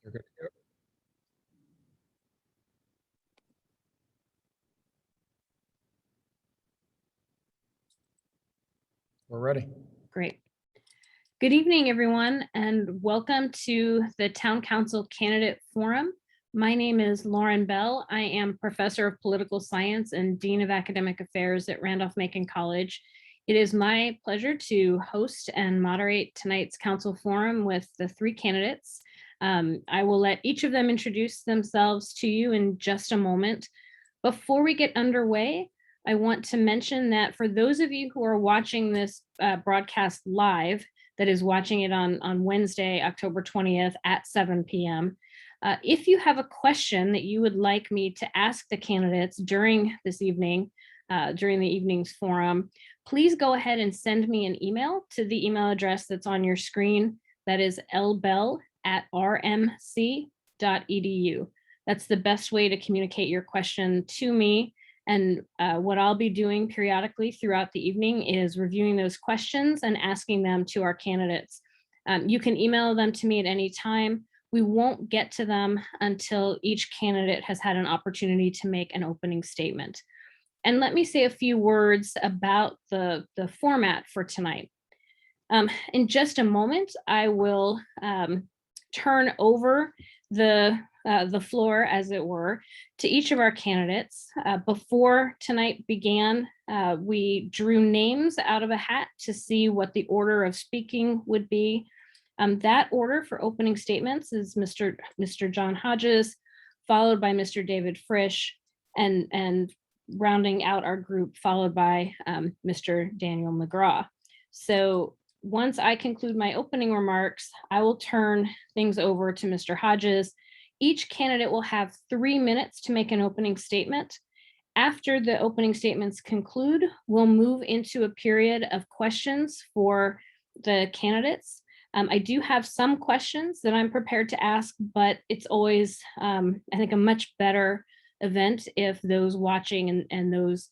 You're good to go. We're ready. Great. Good evening, everyone, and welcome to the Town Council Candidate Forum. My name is Lauren Bell. I am Professor of Political Science and Dean of Academic Affairs at Randolph-Macon College. It is my pleasure to host and moderate tonight's Council Forum with the three candidates. I will let each of them introduce themselves to you in just a moment. Before we get underway, I want to mention that for those of you who are watching this broadcast live, that is watching it on Wednesday, October 20th at 7 p.m., if you have a question that you would like me to ask the candidates during this evening, during the evening's forum, please go ahead and send me an email to the email address that's on your screen. That is lbell@rmc.edu. That's the best way to communicate your question to me. And what I'll be doing periodically throughout the evening is reviewing those questions and asking them to our candidates. You can email them to me at any time. We won't get to them until each candidate has had an opportunity to make an opening statement. And let me say a few words about the format for tonight. In just a moment, I will turn over the floor, as it were, to each of our candidates. Before tonight began, we drew names out of a hat to see what the order of speaking would be. That order for opening statements is Mr. John Hodges, followed by Mr. David Frisch, and rounding out our group, followed by Mr. Daniel Mcgraw. So once I conclude my opening remarks, I will turn things over to Mr. Hodges. Each candidate will have 3 minutes to make an opening statement. After the opening statements conclude, we'll move into a period of questions for the candidates. I do have some questions that I'm prepared to ask, but it's always, I think, a much better event if those watching and those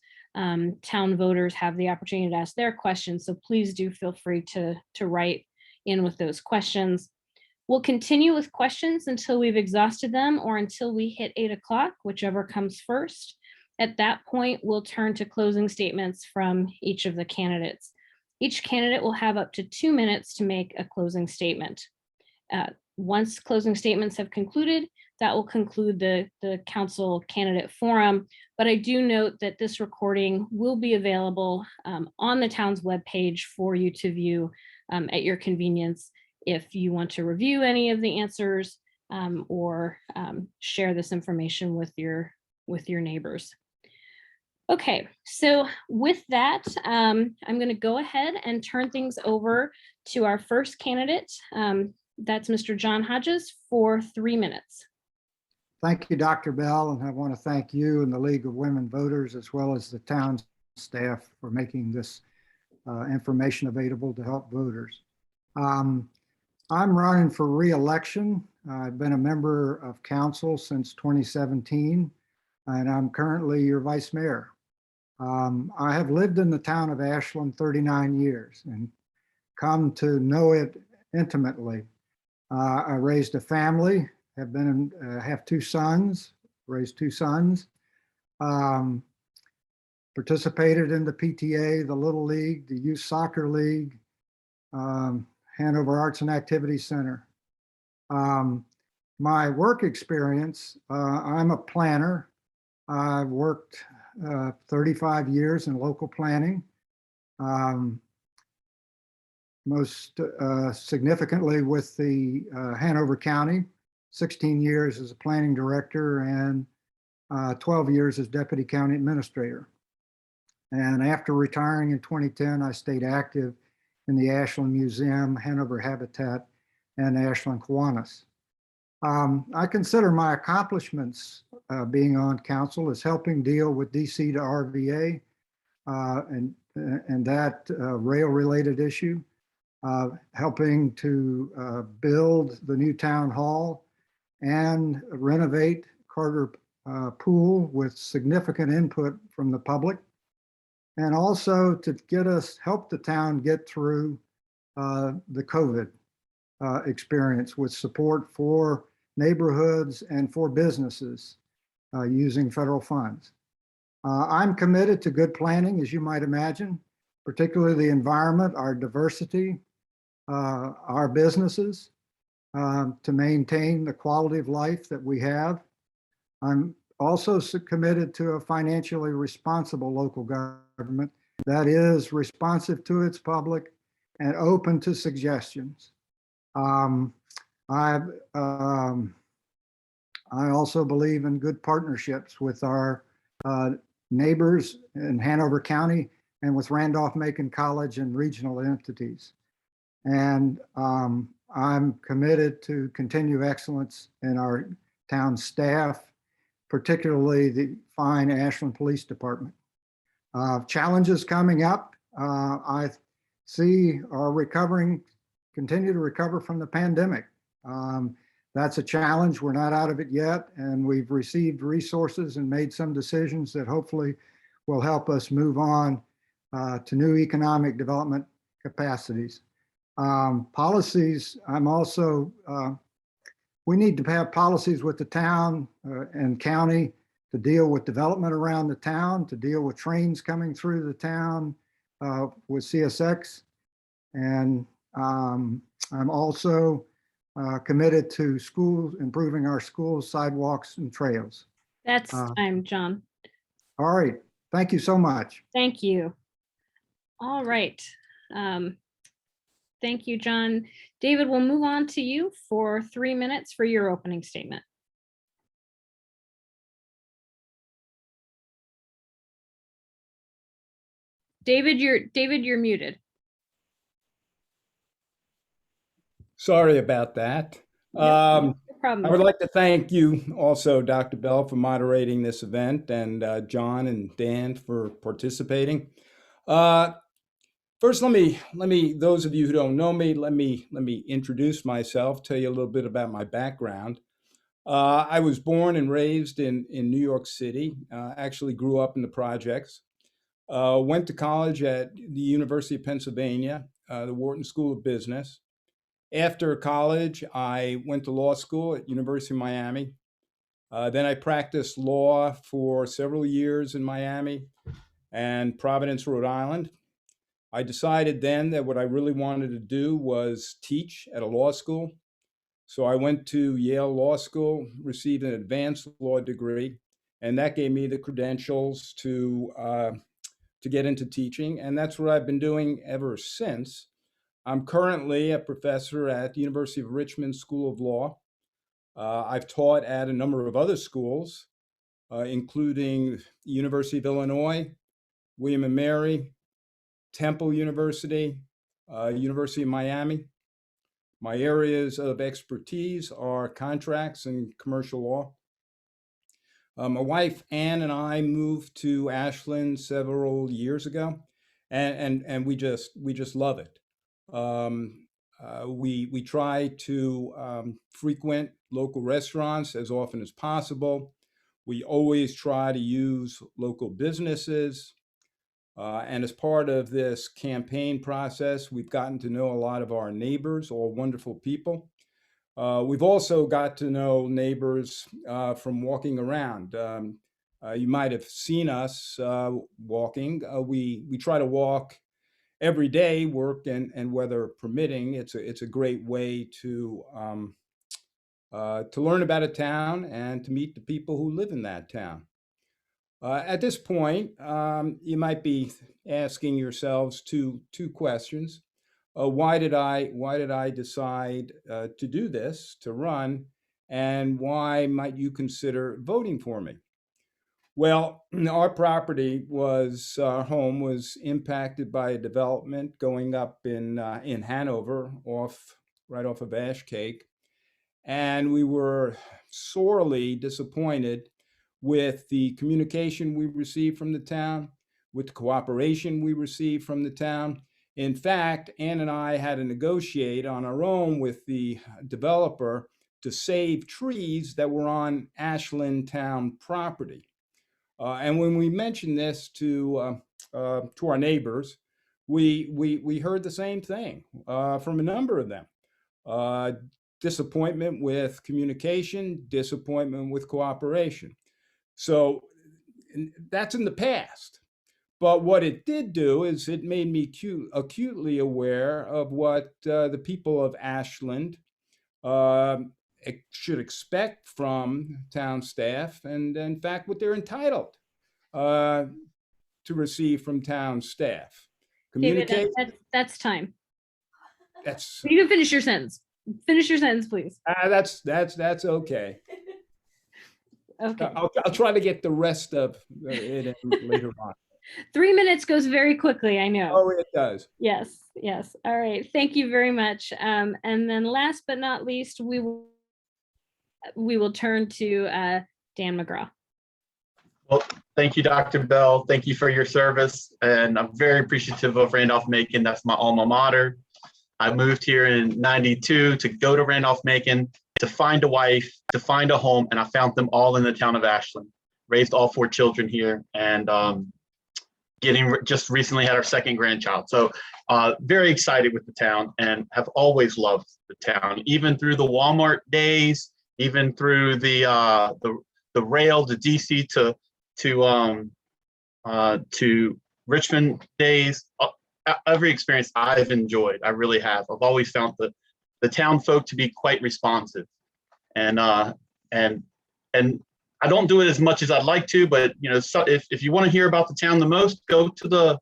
town voters have the opportunity to ask their questions. So please do feel free to write in with those questions. We'll continue with questions until we've exhausted them or until we hit 8 o'clock, whichever comes first. At that point, we'll turn to closing statements from each of the candidates. Each candidate will have up to 2 minutes to make a closing statement. Once closing statements have concluded, that will conclude the council candidate forum. But I do note that this recording will be available on the town's webpage for you to view at your convenience if you want to review any of the answers or share this information with your neighbors. Okay, so with that, I'm going to go ahead and turn things over to our first candidate. That's Mr. John Hodges for 3 minutes. Thank you, Dr. Bell, and I want to thank you and the League of Women Voters, as well as the town staff, for making this information available to help voters. I'm running for re-election. I've been a member of council since 2017, and I'm currently your vice mayor. I have lived in the town of Ashland 39 years and come to know it intimately. I raised a family, have 2 sons, raised 2 sons, participated in the PTA, the Little League, the Youth Soccer League, Hanover Arts and Activity Center. My work experience, I'm a planner. I've worked 35 years in local planning, most significantly with the Hanover County, 16 years as a planning director and 12 years as deputy county administrator. And after retiring in 2010, I stayed active in the Ashland Museum, Hanover Habitat, and Ashland Kiwanis. I consider my accomplishments being on council as helping deal with DC to RVA and that rail-related issue, helping to build the new town hall and renovate Carter Pool with significant input from the public, and also to help the town get through the COVID experience with support for neighborhoods, and for businesses using federal funds. I'm committed to good planning, as you might imagine, particularly the environment, our diversity, our businesses, to maintain the quality of life that we have. I'm also committed to a financially responsible local government that is responsive to its public and open to suggestions. Um, I also believe in good partnerships with our neighbors in Hanover County and with Randolph-Macon College and regional entities. And I'm committed to continue excellence in our town staff, particularly the fine Ashland Police Department. Challenges coming up, I see are continue to recover from the pandemic. That's a challenge. We're not out of it yet, and we've received resources and made some decisions that hopefully will help us move on to new economic development capacities. Policies, we need to have policies with the town and county to deal with development around the town, to deal with trains coming through the town with CSX. And I'm also committed to schools, improving our schools, sidewalks, and trails. That's time, John. All right. Thank you so much. Thank you. All right. Thank you, John. David, we'll move on to you for 3 minutes for your opening statement. David, you're muted. Sorry about that. No problem. I would like to thank you also, Dr. Bell, for moderating this event, and John and Dan for participating. First, let me, those of you who don't know me, let me introduce myself, tell you a little bit about my background. I was born and raised in New York City, actually grew up in the projects, went to college at the University of Pennsylvania, the Wharton School of Business. After college, I went to law school at University of Miami. Then I practiced law for several years in Miami and Providence, Rhode Island. I decided then that what I really wanted to do was teach at a law school. So I went to Yale Law School, received an advanced law degree, and that gave me the credentials to get into teaching. And that's what I've been doing ever since. I'm currently a professor at the University of Richmond School of Law. I've taught at a number of other schools, including University of Illinois, William & Mary, Temple University, University of Miami. My areas of expertise are contracts and commercial law. My wife, Ann, and I moved to Ashland several years ago, and we just love it. We try to frequent local restaurants as often as possible. We always try to use local businesses. And as part of this campaign process, we've gotten to know a lot of our neighbors, all wonderful people. We've also got to know neighbors from walking around. You might have seen us walking. We try to walk every day, work and weather permitting. It's a great way to learn about a town and to meet the people who live in that town. At this point, you might be asking yourselves two questions. Why did I decide to do this, to run, and why might you consider voting for me? Well, our property our home was impacted by a development going up in Hanover, right off of Ashcake, and we were sorely disappointed with the communication we received from the town, with the cooperation we received from the town. In fact, Ann and I had to negotiate on our own with the developer to save trees that were on Ashland town property. And when we mentioned this to our neighbors, we heard the same thing from a number of them. disappointment with communication, disappointment with cooperation. So that's in the past. But what it did do is it made me acutely aware of what the people of Ashland should expect from town staff, and in fact, what they're entitled uh, to receive from town staff. David, Communicate. that's time. That's You can finish your sentence. Finish your sentence, please. that's okay. Okay. I'll try to get the rest of it in later on. 3 minutes goes very quickly, I know. Oh, it does. Yes, yes. All right. Thank you very much. And then last but not least, we will turn to Dan Mcgraw. Well, thank you, Dr. Bell. Thank you for your service. And I'm very appreciative of Randolph-Macon. That's my alma mater. I moved here in '92 to go to Randolph-Macon, to find a wife, to find a home, and I found them all in the town of Ashland. Raised all 4 children here, and just recently had our 2nd grandchild. So very excited with the town, and have always loved the town, even through the Walmart days, even through the rail, the DC to Richmond days. Every experience I've enjoyed, I really have. I've always found the town folk to be quite responsive, and I don't do it as much as I'd like to, but so if you want to hear about the town the most, go to the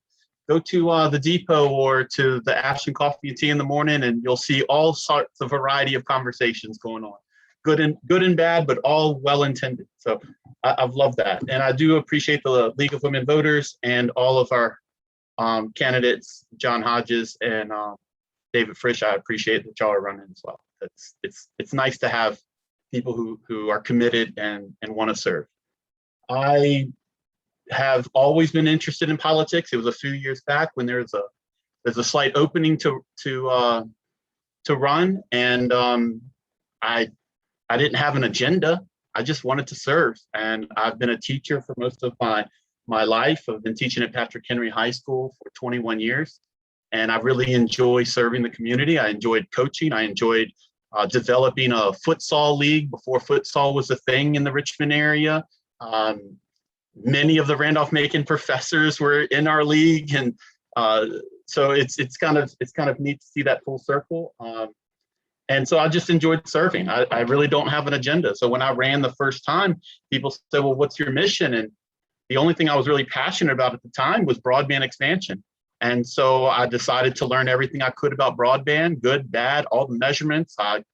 depot or to the Ashland Coffee and Tea in the morning, and you'll see all sorts of variety of conversations going on, good and bad, but all well intended. So I've loved that, and I do appreciate the League of Women Voters and all of our candidates, John Hodges and David Frisch. I appreciate that y'all are running as well. It's nice to have people who are committed and want to serve. I have always been interested in politics. It was a few years back when there's a slight opening to run, and I didn't have an agenda. I just wanted to serve, and I've been a teacher for most of my life. I've been teaching at Patrick Henry High School for 21 years, and I really enjoy serving the community. I enjoyed coaching. I enjoyed developing a futsal league before futsal was a thing in the Richmond area. Many of the Randolph-Macon professors were in our league, and so it's kind of neat to see that full circle. And so I just enjoyed serving. I really don't have an agenda. So when I ran the first time, people said, "Well, what's your mission?" And the only thing I was really passionate about at the time was broadband expansion. And so I decided to learn everything I could about broadband, good, bad, all the measurements. I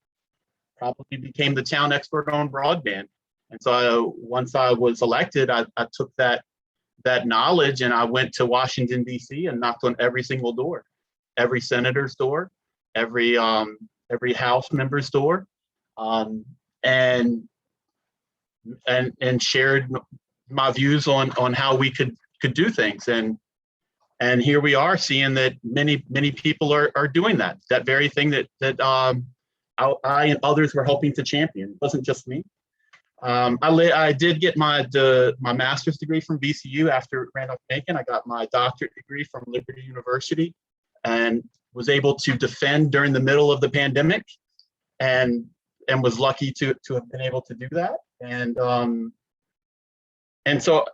probably became the town expert on broadband. And so once I was elected, I took that knowledge, and I went to Washington, D.C. and knocked on every single door, every senator's door, every House member's door, and shared my views on how we could do things. And here we are, seeing that many people are doing that very thing that I and others were hoping to champion. It wasn't just me. I did get my master's degree from VCU after Randolph-Macon. I got my doctorate degree from Liberty University, and was able to defend during the middle of the pandemic, and was lucky to have been able to do that. And so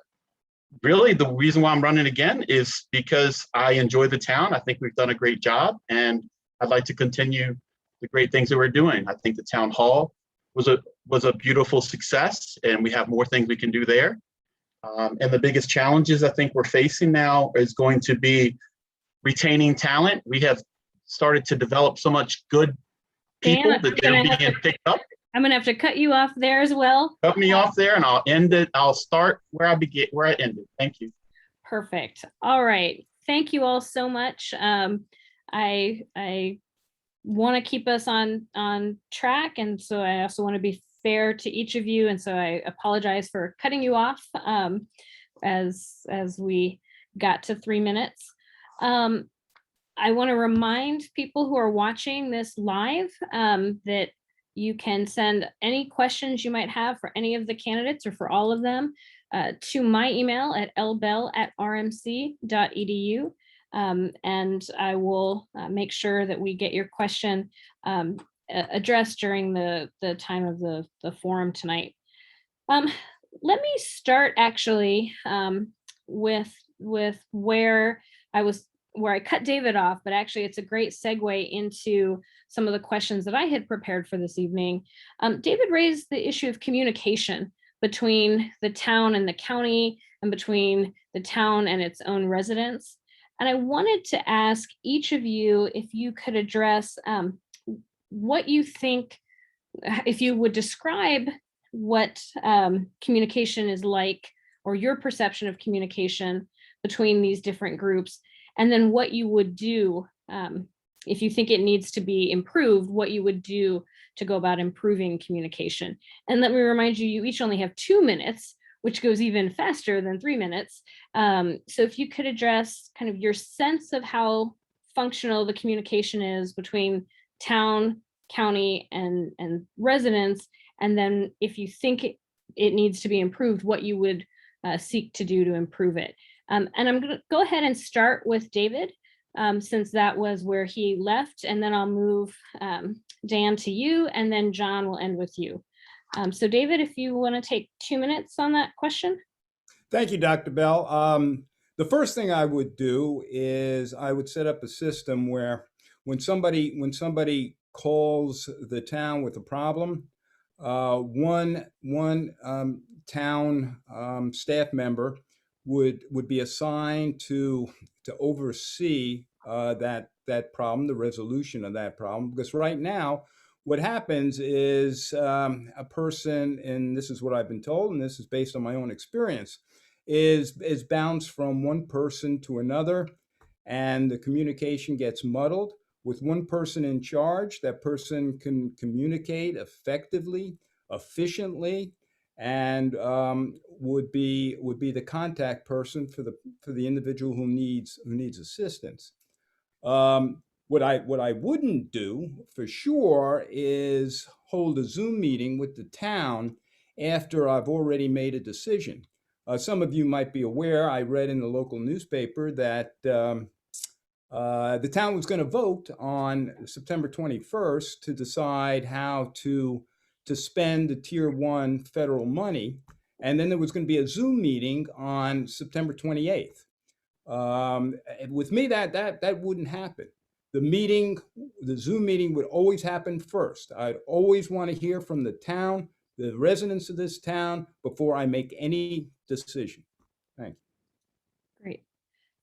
really the reason why I'm running again is because I enjoy the town. I think we've done a great job, and I'd like to continue the great things that we're doing. I think the town hall was a beautiful success, and we have more things we can do there. And the biggest challenges I think we're facing now is going to be retaining talent. We have started to develop so much good people Dan, that they're being picked up. I'm gonna have to cut you off there as well. Cut me off there, and I'll end it. I'll start where I ended. Thank you. Perfect. All right. Thank you all so much. I want to keep us on track, and so I also want to be fair to each of you, and so I apologize for cutting you off as we got to 3 minutes. I want to remind people who are watching this live that you can send any questions you might have for any of the candidates or for all of them to my email at lbell@rmc.edu. And I will make sure that we get your question address during the time of the forum tonight. Let me start actually with where I cut David off, but actually it's a great segue into some of the questions that I had prepared for this evening. David raised the issue of communication between the town and the county, and between the town and its own residents. And I wanted to ask each of you if you could address what you think, if you would describe what communication is like, or your perception of communication between these different groups, and then what you would do if you think it needs to be improved, what you would do to go about improving communication. And let me remind you, you each only have 2 minutes, which goes even faster than 3 minutes. So if you could address kind of your sense of how functional the communication is between town, county, and residents, and then if you think it needs to be improved, what you would seek to do to improve it. And I'm going to go ahead and start with David, since that was where he left, and then I'll move Dan to you, and then John will end with you. So David, if you want to take 2 minutes on that question. Thank you, Dr. Bell. The first thing I would do is I would set up a system where when somebody calls the town with a problem, one town staff member would be assigned to oversee that problem, the resolution of that problem. Because right now, what happens is a person, and this is what I've been told, and this is based on my own experience, is bounced from one person to another, and the communication gets muddled. With one person in charge, that person can communicate effectively, efficiently, and would be the contact person for the individual who needs assistance. What I wouldn't do for sure is hold a Zoom meeting with the town after I've already made a decision. Some of you might be aware, I read in the local newspaper that the town was going to vote on September 21st to decide how to spend the Tier 1 federal money. And then there was going to be a Zoom meeting on September 28th. With me, that wouldn't happen. The Zoom meeting would always happen first. I'd always want to hear from the town, the residents of this town, before I make any decision. Thanks. Great.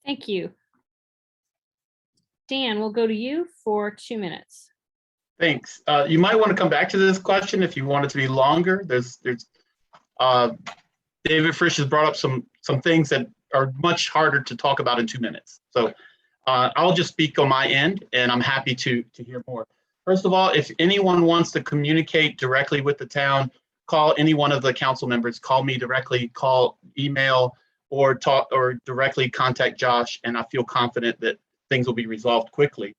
Thank you. Dan, we'll go to you for 2 minutes. Thanks. You might want to come back to this question if you want it to be longer. David Frisch has brought up some things that are much harder to talk about in 2 minutes. So I'll just speak on my end, and I'm happy to hear more. First of all, if anyone wants to communicate directly with the town, call any one of the council members, call me directly, call, email, or talk, or directly contact Josh, and I feel confident that things will be resolved quickly.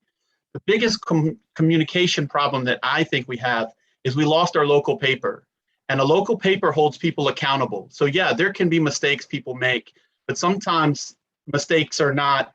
The biggest communication problem that I think we have is we lost our local paper, and a local paper holds people accountable. So yeah, there can be mistakes people make, but sometimes mistakes are not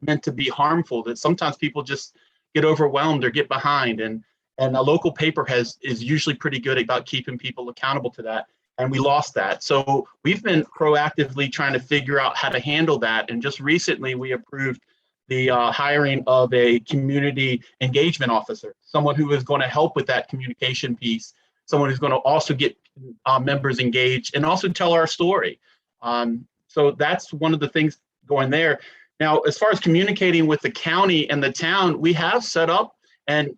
meant to be harmful, that sometimes people just get overwhelmed or get behind, and a local paper is usually pretty good about keeping people accountable to that, and we lost that. So we've been proactively trying to figure out how to handle that, and just recently we approved the hiring of a community engagement officer, someone who is going to help with that communication piece, someone who's going to also get members engaged and also tell our story. So that's one of the things going there. Now, as far as communicating with the county and the town, we have set up, and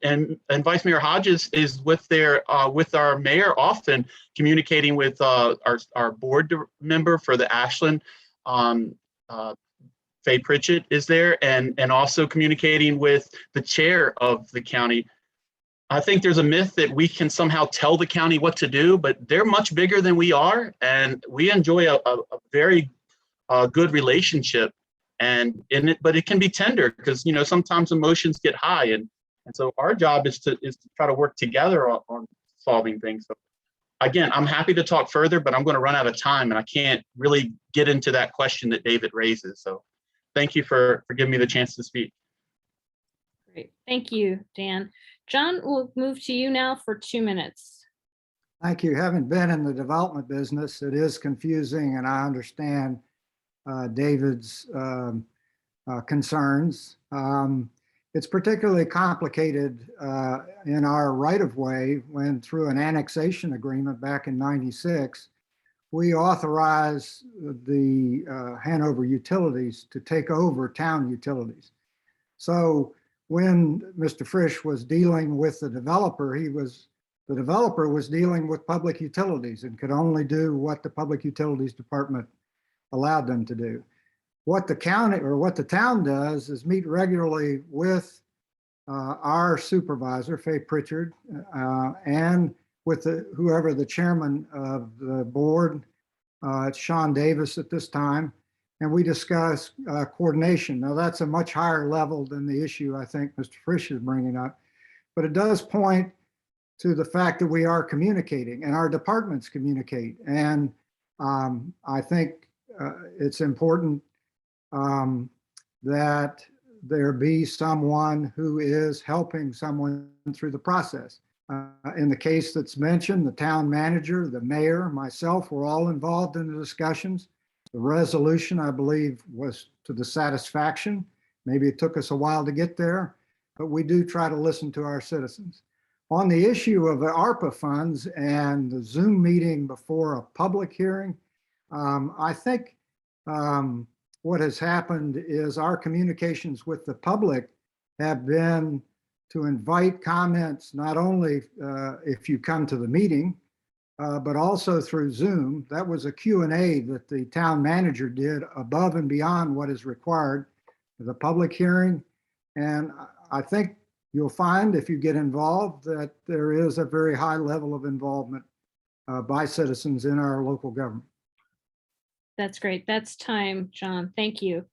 Vice Mayor Hodges is with our mayor often, communicating with our board member for the Ashland, Faye Pritchett is there, and also communicating with the chair of the county. I think there's a myth that we can somehow tell the county what to do, but they're much bigger than we are, and we enjoy a very good relationship. But it can be tender because sometimes emotions get high, and so our job is to try to work together on solving things. So again, I'm happy to talk further, but I'm going to run out of time, and I can't really get into that question that David raises. So thank you for giving me the chance to speak. Great. Thank you, Dan. John, we'll move to you now for 2 minutes. Thank you. Having been in the development business, it is confusing, and I understand David's concerns. It's particularly complicated in our right-of-way when, through an annexation agreement back in '96, we authorized the Hanover utilities to take over town utilities. So when Mr. Frisch was dealing with the developer was dealing with public utilities and could only do what the Public Utilities Department allowed them to do. What the county or what the town does is meet regularly with our supervisor, Faye Pritchard, and with whoever the chairman of the board, it's Sean Davis at this time, and we discuss coordination. Now that's a much higher level than the issue I think Mr. Frisch is bringing up, but it does point to the fact that we are communicating and our departments communicate. And I think it's important that there be someone who is helping someone through the process. In the case that's mentioned, the town manager, the mayor, myself, were all involved in the discussions. The resolution, I believe, was to the satisfaction. Maybe it took us a while to get there, but we do try to listen to our citizens. On the issue of the ARPA funds and the Zoom meeting before a public hearing, I think what has happened is our communications with the public have been to invite comments, not only if you come to the meeting, but also through Zoom. That was a Q&A that the town manager did above and beyond what is required for the public hearing. And I think you'll find if you get involved that there is a very high level of involvement by citizens in our local government. That's great. That's time, John. Thank you.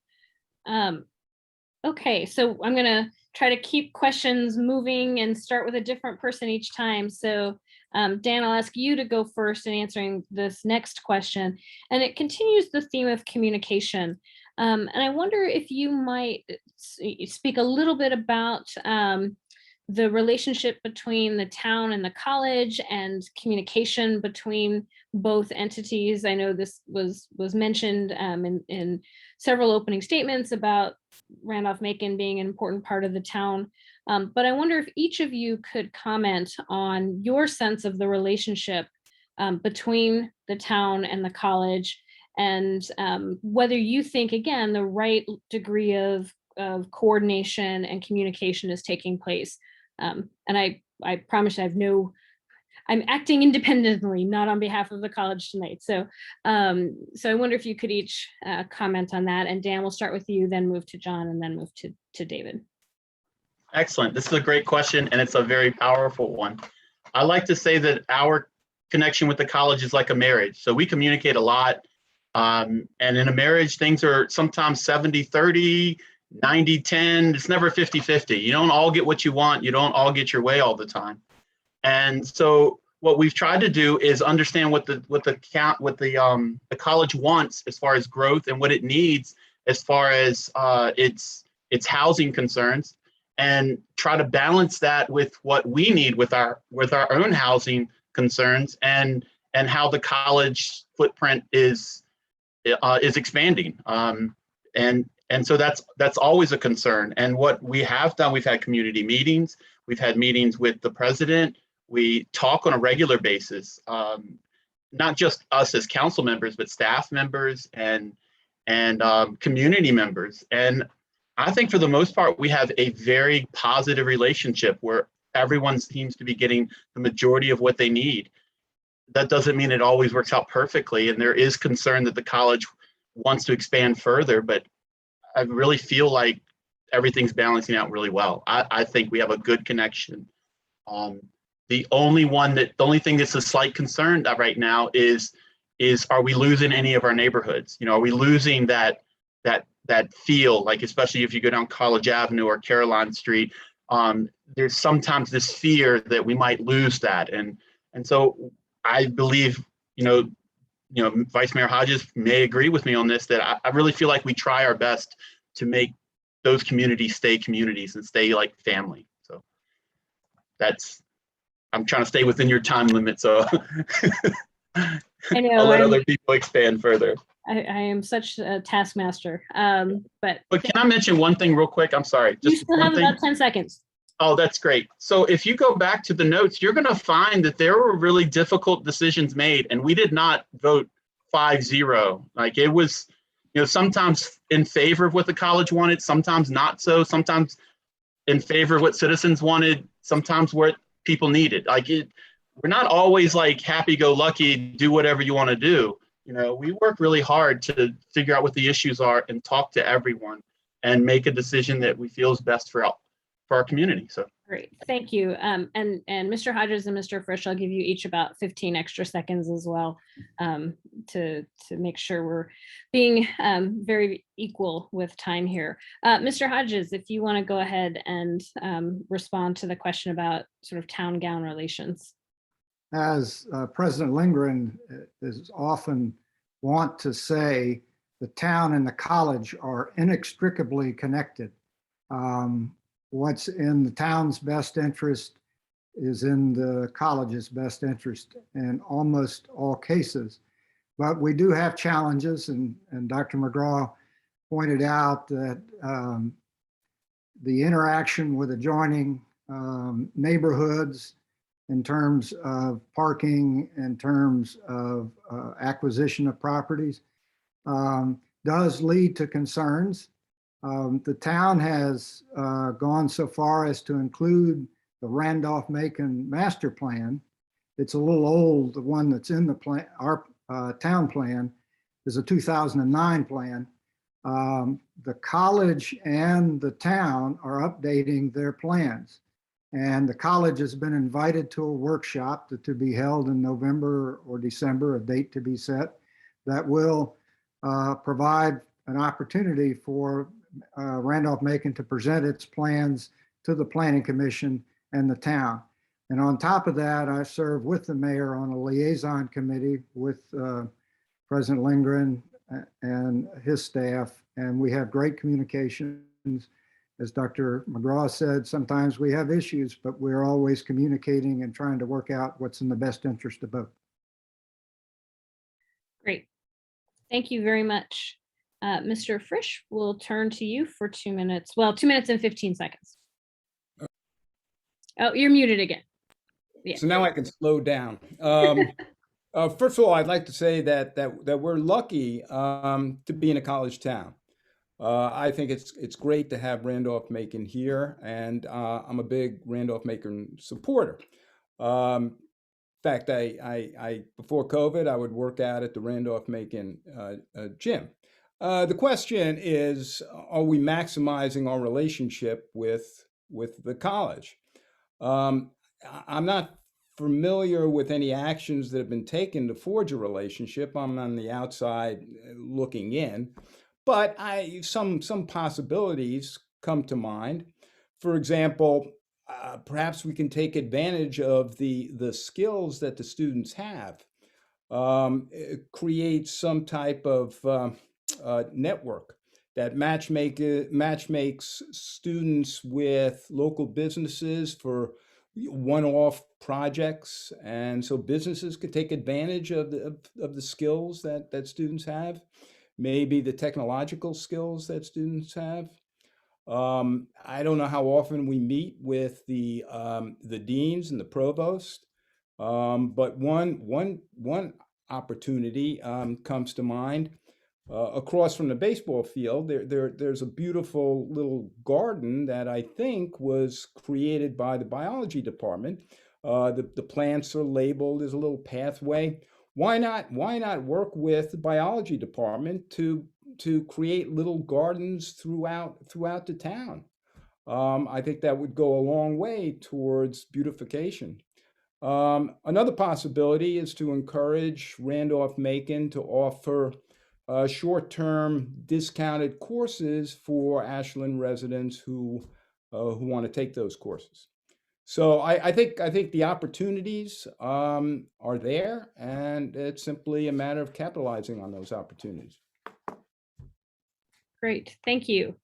Okay, so I'm going to try to keep questions moving and start with a different person each time. So Dan, I'll ask you to go first in answering this next question. And it continues the theme of communication. And I wonder if you might speak a little bit about the relationship between the town and the college and communication between both entities. I know this was mentioned in several opening statements about Randolph-Macon being an important part of the town. But I wonder if each of you could comment on your sense of the relationship between the town and the college, and whether you think, again, the right degree of coordination and communication is taking place. And I promise I'm acting independently, not on behalf of the college tonight. So I wonder if you could each comment on that. And Dan, we'll start with you, then move to John, and then move to David. Excellent. This is a great question, and it's a very powerful one. I like to say that our connection with the college is like a marriage. So we communicate a lot. And in a marriage, things are sometimes 70-30, 90-10. It's never 50-50. You don't all get what you want. You don't all get your way all the time. And so what we've tried to do is understand what the college wants as far as growth and what it needs as far as its housing concerns, and try to balance that with what we need with our own housing concerns, and how the college footprint is expanding. And so that's always a concern. And what we have done, we've had community meetings, we've had meetings with the president. We talk on a regular basis, not just us as council members, but staff members and community members. And I think for the most part, we have a very positive relationship where everyone seems to be getting the majority of what they need. That doesn't mean it always works out perfectly. And there is concern that the college wants to expand further, but I really feel like everything's balancing out really well. I think we have a good connection. The only thing that's a slight concern right now is are we losing any of our neighborhoods? You know, are we losing that feel, like especially if you go down College Avenue or Caroline Street, there's sometimes this fear that we might lose that. And so I believe, Vice Mayor Hodges may agree with me on this, that I really feel like we try our best to make those communities stay communities and stay like family. So I'm trying to stay within your time limit, so I I'll know let other people expand further. I am such a taskmaster. But can I mention one thing real quick? I'm sorry. You Just still one have thing. about 10 seconds. Oh, that's great. So if you go back to the notes, you're going to find that there were really difficult decisions made, and we did not vote 5-0. Like, it was, sometimes in favor of what the college wanted, sometimes not so, sometimes in favor of what citizens wanted, sometimes what people needed. We're not always like happy-go-lucky, do whatever you want to do. We work really hard to figure out what the issues are and talk to everyone and make a decision that we feel is best for our community. So great, thank you. And Mr. Hodges and Mr. Frisch, I'll give you each about 15 extra seconds as well, to make sure we're being very equal with time here. Mr. Hodges, if you want to go ahead and respond to the question about sort of town-gown relations. As President Lindgren is often wont to say, the town and the college are inextricably connected. What's in the town's best interest is in the college's best interest in almost all cases. But we do have challenges, and Dr. Mcgraw pointed out that the interaction with adjoining neighborhoods in terms of parking, in terms of acquisition of properties, does lead to concerns. The town has gone so far as to include the Randolph-Macon master plan. It's a little old. The one that's in the plan, our town plan, is a 2009 plan. The college and the town are updating their plans. And the college has been invited to a workshop to be held in November or December, a date to be set, that will provide an opportunity for Randolph-Macon to present its plans to the Planning Commission and the town. And on top of that, I serve with the mayor on a liaison committee with President Lindgren and his staff, and we have great communications. As Dr. Mcgraw said, sometimes we have issues, but we're always communicating and trying to work out what's in the best interest of both. Great. Thank you very much. Mr. Frisch, we'll turn to you for 2 minutes. Well, 2 minutes and 15 seconds. Oh, you're muted again. Yeah. So now I can slow down. First of all, I'd like to say that we're lucky to be in a college town. I think it's great to have Randolph-Macon here, and I'm a big Randolph-Macon supporter. In fact, I before COVID, I would work out at the Randolph-Macon gym. The question is, are we maximizing our relationship with the college? I'm not familiar with any actions that have been taken to forge a relationship. I'm on the outside looking in. But some possibilities come to mind. For example, perhaps we can take advantage of the skills that the students have, create some type of network that matchmakes students with local businesses for one-off projects, and so businesses could take advantage of the skills that students have. Maybe the technological skills that students have. I don't know how often we meet with the deans and the provost, but one opportunity comes to mind. Across from the baseball field, there's a beautiful little garden that I think was created by the biology department. The plants are labeled as a little pathway. Why not work with the biology department to create little gardens throughout the town? I think that would go a long way towards beautification. Another possibility is to encourage Randolph-Macon to offer short-term discounted courses for Ashland residents who want to take those courses. So I think the opportunities are there, and it's simply a matter of capitalizing on those opportunities. Great, thank you.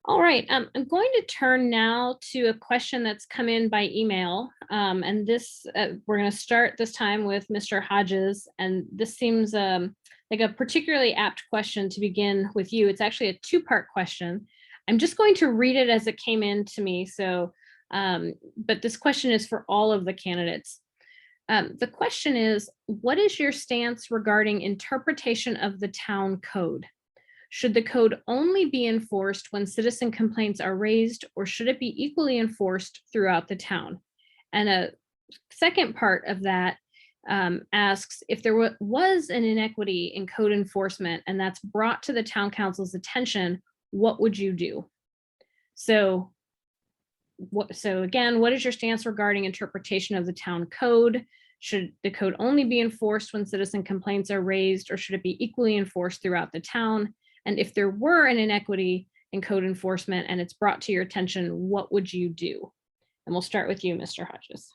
All right, I'm going to turn now to a question that's come in by email. And this, we're going to start this time with Mr. Hodges. And this seems like a particularly apt question to begin with you. It's actually a two-part question. I'm just going to read it as it came in to me. So, but this question is for all of the candidates. The question is, what is your stance regarding interpretation of the town code? Should the code only be enforced when citizen complaints are raised, or should it be equally enforced throughout the town? And a second part of that asks, if there was an inequity in code enforcement and that's brought to the town council's attention, what would you do? So again, what is your stance regarding interpretation of the town code? Should the code only be enforced when citizen complaints are raised, or should it be equally enforced throughout the town? And if there were an inequity in code enforcement and it's brought to your attention, what would you do? And we'll start with you, Mr. Hodges.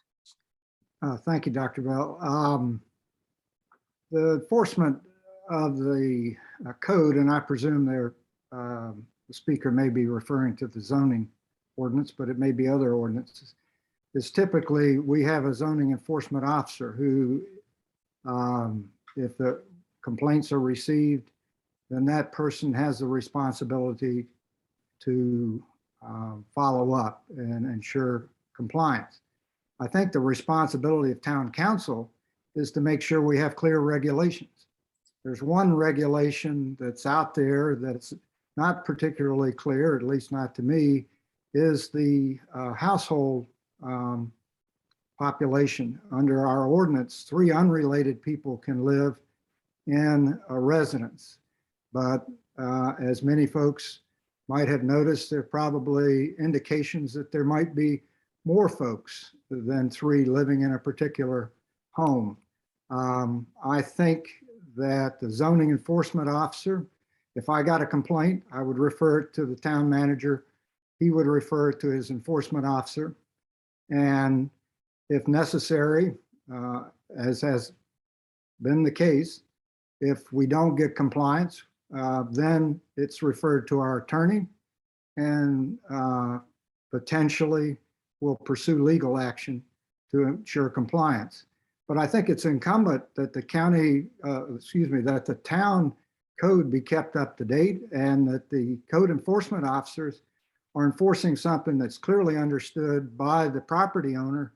Thank you, Dr. Bell. The enforcement of the code, and I presume the speaker may be referring to the zoning ordinance, but it may be other ordinances, is typically we have a zoning enforcement officer who, if the complaints are received, then that person has the responsibility to follow up and ensure compliance. I think the responsibility of town council is to make sure we have clear regulations. There's one regulation that's out there that's not particularly clear, at least not to me, is the household population. Under our ordinance, 3 unrelated people can live in a residence. But as many folks might have noticed, there are probably indications that there might be more folks than 3 living in a particular home. I think that the zoning enforcement officer, if I got a complaint, I would refer it to the town manager. He would refer it to his enforcement officer. And if necessary, as has been the case, if we don't get compliance, then it's referred to our attorney, and potentially we'll pursue legal action to ensure compliance. But I think it's incumbent that the county, that the town code be kept up to date, and that the code enforcement officers are enforcing something that's clearly understood by the property owner,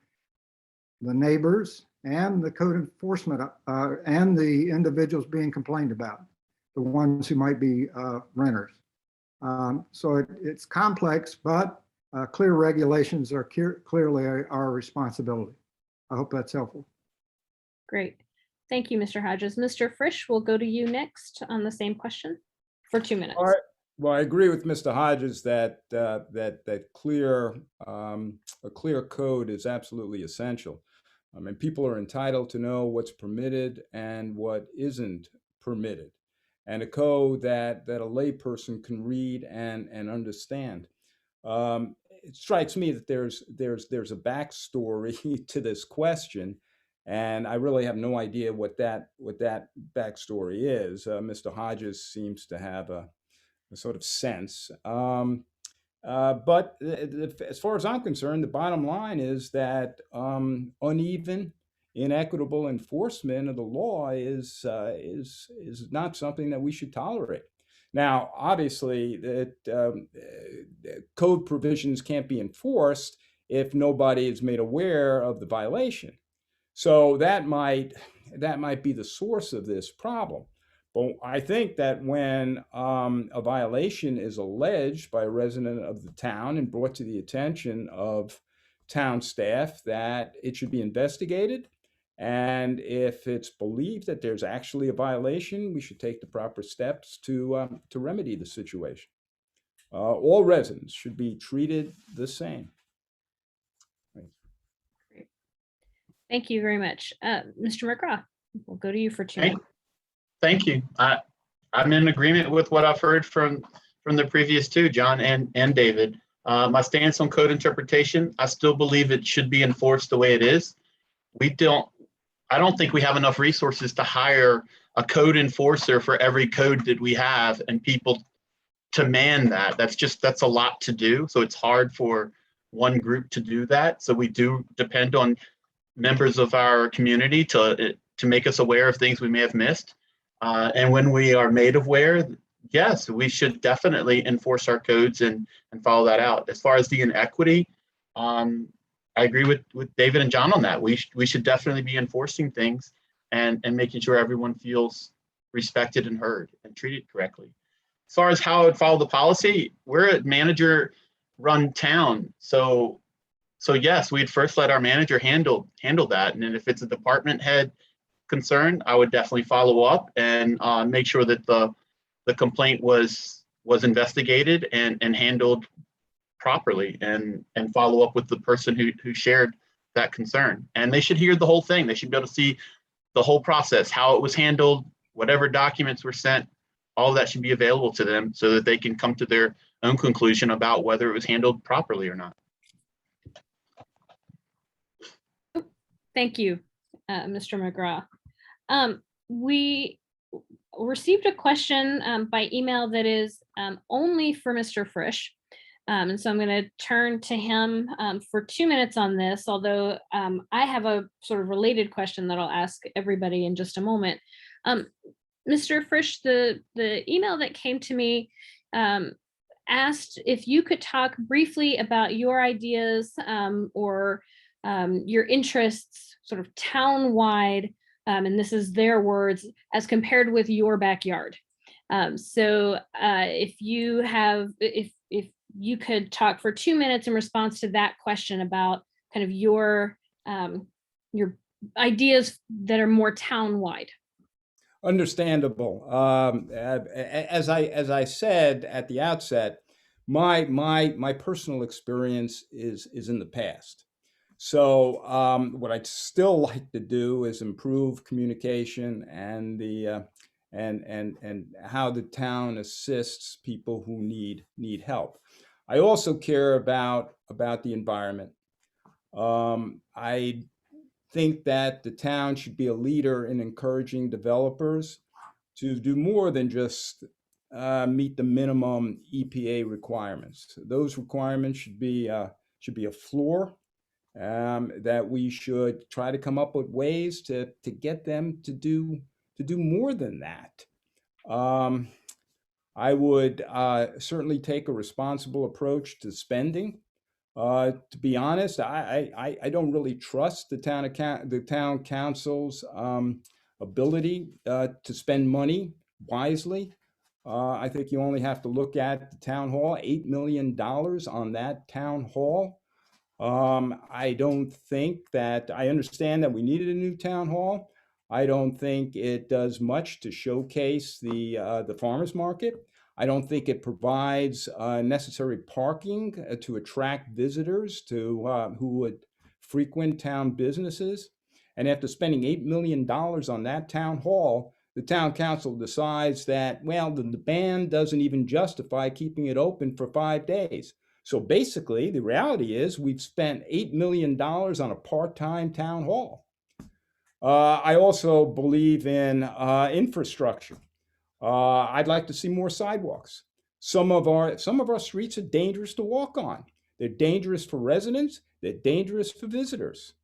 the neighbors, and the code enforcement, and the individuals being complained about, the ones who might be renters. So it's complex, but clear regulations are clearly our responsibility. I hope that's helpful. Great. Thank you, Mr. Hodges. Mr. Frisch, we'll go to you next on the same question for 2 minutes. All right. Well, I agree with Mr. Hodges that a clear code is absolutely essential. I mean, people are entitled to know what's permitted and what isn't permitted, and a code that a layperson can read and understand. It strikes me that there's a backstory to this question, and I really have no idea what that backstory is. Mr. Hodges seems to have a sort of sense. But as far as I'm concerned, the bottom line is that uneven, inequitable enforcement of the law is not something that we should tolerate. Now, obviously, that code provisions can't be enforced if nobody is made aware of the violation. So that might be the source of this problem. But I think that when a violation is alleged by a resident of the town and brought to the attention of town staff, that it should be investigated. And if it's believed that there's actually a violation, we should take the proper steps to remedy the situation. All residents should be treated the same. Great. Thank you very much. Mr. Mcgraw, we'll go to you for 2 minutes. Thank you. I'm in agreement with what I've heard from the previous 2, John and David. My stance on code interpretation, I still believe it should be enforced the way it is. I don't think we have enough resources to hire a code enforcer for every code that we have, and people to man that. That's a lot to do. So it's hard for one group to do that. So we do depend on members of our community to make us aware of things we may have missed. And when we are made aware, yes, we should definitely enforce our codes and follow that out. As far as the inequity, I agree with David and John on that. We should definitely be enforcing things and making sure everyone feels respected and heard and treated correctly. As far as how I would follow the policy, we're a manager-run town, so yes, we'd first let our manager handle that, and then if it's a department head concern, I would definitely follow up and make sure that the complaint was investigated and handled properly, and follow up with the person who shared that concern. And they should hear the whole thing. They should be able to see the whole process, how it was handled, whatever documents were sent. All of that should be available to them so that they can come to their own conclusion about whether it was handled properly or not. Thank you, Mr. Mcgraw. We received a question by email that is only for Mr. Frisch. And so I'm going to turn to him for 2 minutes on this, although I have a sort of related question that I'll ask everybody in just a moment. Mr. Frisch, the email that came to me asked if you could talk briefly about your ideas or your interests sort of town-wide, and this is their words, as compared with your backyard. So if you could talk for 2 minutes in response to that question about kind of your ideas that are more town-wide. Understandable. As I said at the outset, my personal experience is in the past. So what I'd still like to do is improve communication and the and how the town assists people who need help. I also care about the environment. I think that the town should be a leader in encouraging developers to do more than just meet the minimum EPA requirements. Those requirements should be a floor that we should try to come up with ways to get them to do more than that. I would certainly take a responsible approach to spending. To be honest, I don't really trust the town council's ability to spend money wisely. I think you only have to look at the town hall, $8 million on that town hall. I don't think that, I understand that we needed a new town hall. I don't think it does much to showcase the farmers market. I don't think it provides necessary parking to attract visitors who would frequent town businesses. And after spending $8 million on that town hall, the town council decides that, well, the demand doesn't even justify keeping it open for 5 days. So basically, the reality is we've spent $8 million on a part-time town hall. I also believe in infrastructure. I'd like to see more sidewalks. Some of our streets are dangerous to walk on. They're dangerous for residents. They're dangerous for visitors.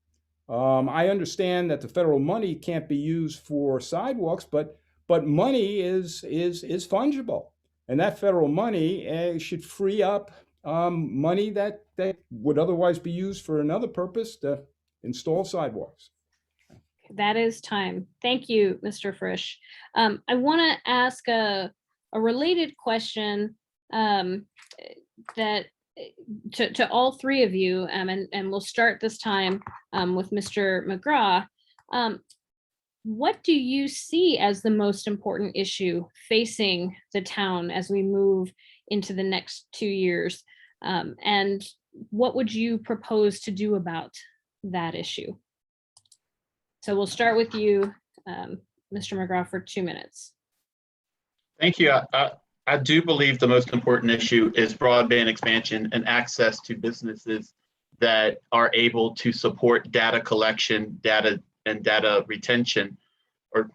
I understand that the federal money can't be used for sidewalks, but money is fungible, and that federal money should free up money that would otherwise be used for another purpose to install sidewalks. That is time. Thank you, Mr. Frisch. I want to ask a related question that to all three of you, and we'll start this time with Mr. Mcgraw. What do you see as the most important issue facing the town as we move into the next 2 years? And what would you propose to do about that issue? So we'll start with you, Mr. Mcgraw, for 2 minutes. Thank you. I do believe the most important issue is broadband expansion and access to businesses that are able to support data collection, data retention, or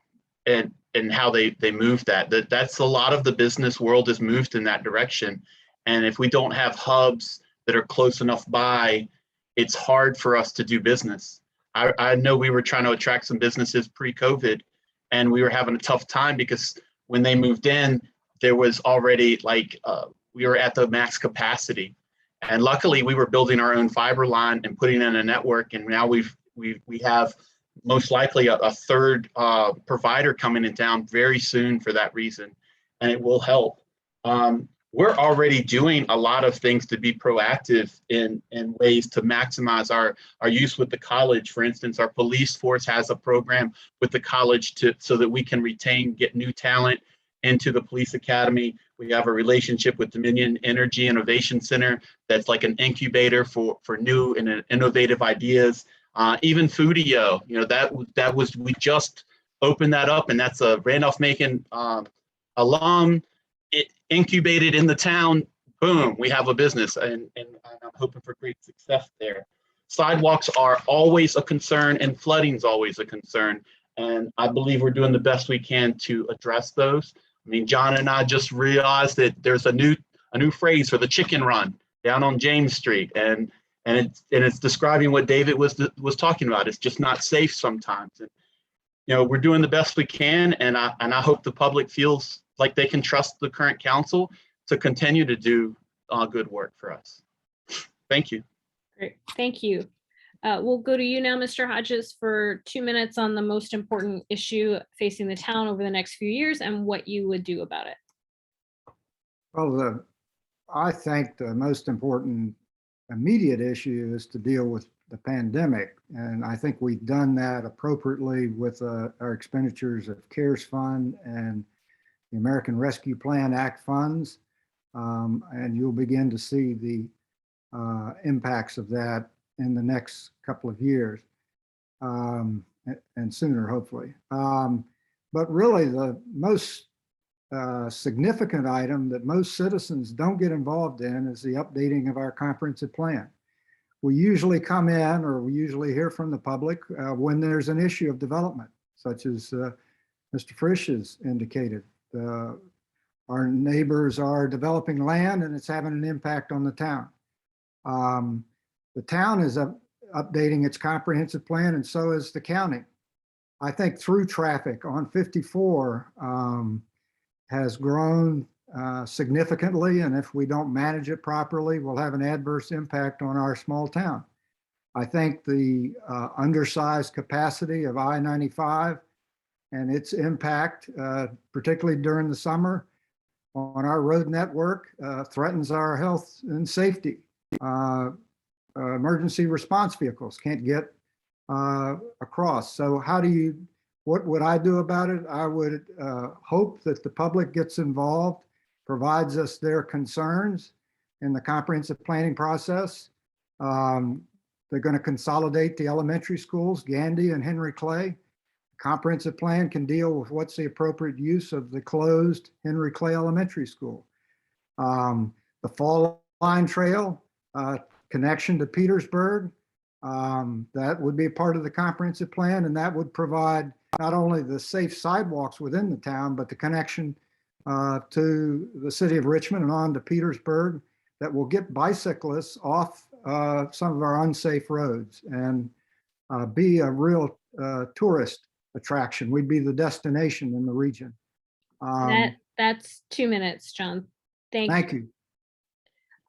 and how they move that's a lot of the business world has moved in that direction. And if we don't have hubs that are close enough by, it's hard for us to do business. I know we were trying to attract some businesses pre-COVID, and we were having a tough time because when they moved in, there was already we were at the max capacity. And luckily we were building our own fiber line and putting in a network. And now we have most likely a third provider coming in town very soon for that reason, and it will help. We're already doing a lot of things to be proactive in ways to maximize our use with the college. For instance, our police force has a program with the college so that we can get new talent into the police academy. We have a relationship with Dominion Energy Innovation Center that's like an incubator for new and innovative ideas. Even Foodio, that was we just opened that up, and that's a Randolph-Macon alum. It incubated in the town. Boom, we have a business, and I'm hoping for great success there. Sidewalks are always a concern, and flooding's always a concern, and I believe we're doing the best we can to address those. I mean, John and I just realized that there's a new phrase for the chicken run down on James Street, and it's describing what David was talking about. It's just not safe sometimes. And we're doing the best we can, and I hope the public feels like they can trust the current council to continue to do good work for us. Thank you. Great, thank you. We'll go to you now, Mr. Hodges, for 2 minutes on the most important issue facing the town over the next few years and what you would do about it. Well, I think the most important immediate issue is to deal with the pandemic. And I think we've done that appropriately with our expenditures of CARES Fund and the American Rescue Plan Act funds. And you'll begin to see the impacts of that in the next couple of years, and sooner, hopefully. But really the most significant item that most citizens don't get involved in is the updating of our comprehensive plan. We usually come in, or we usually hear from the public when there's an issue of development, such as Mr. Frisch has indicated. Our neighbors are developing land and it's having an impact on the town. The town is updating its comprehensive plan, and so is the county. I think through traffic on 54 has grown significantly, and if we don't manage it properly, we'll have an adverse impact on our small town. I think the undersized capacity of I-95 and its impact, particularly during the summer on our road network, threatens our health and safety. Emergency response vehicles can't get across. So what would I do about it? I would hope that the public gets involved, provides us their concerns in the comprehensive planning process. They're going to consolidate the elementary schools, Gandy and Henry Clay. Comprehensive plan can deal with what's the appropriate use of the closed Henry Clay Elementary School. The Fall Line Trail connection to Petersburg, that would be part of the comprehensive plan, and that would provide not only the safe sidewalks within the town, but the connection to the city of Richmond and on to Petersburg that will get bicyclists off some of our unsafe roads and be a real tourist attraction. We'd be the destination in the region. That's 2 minutes, John. Thank you.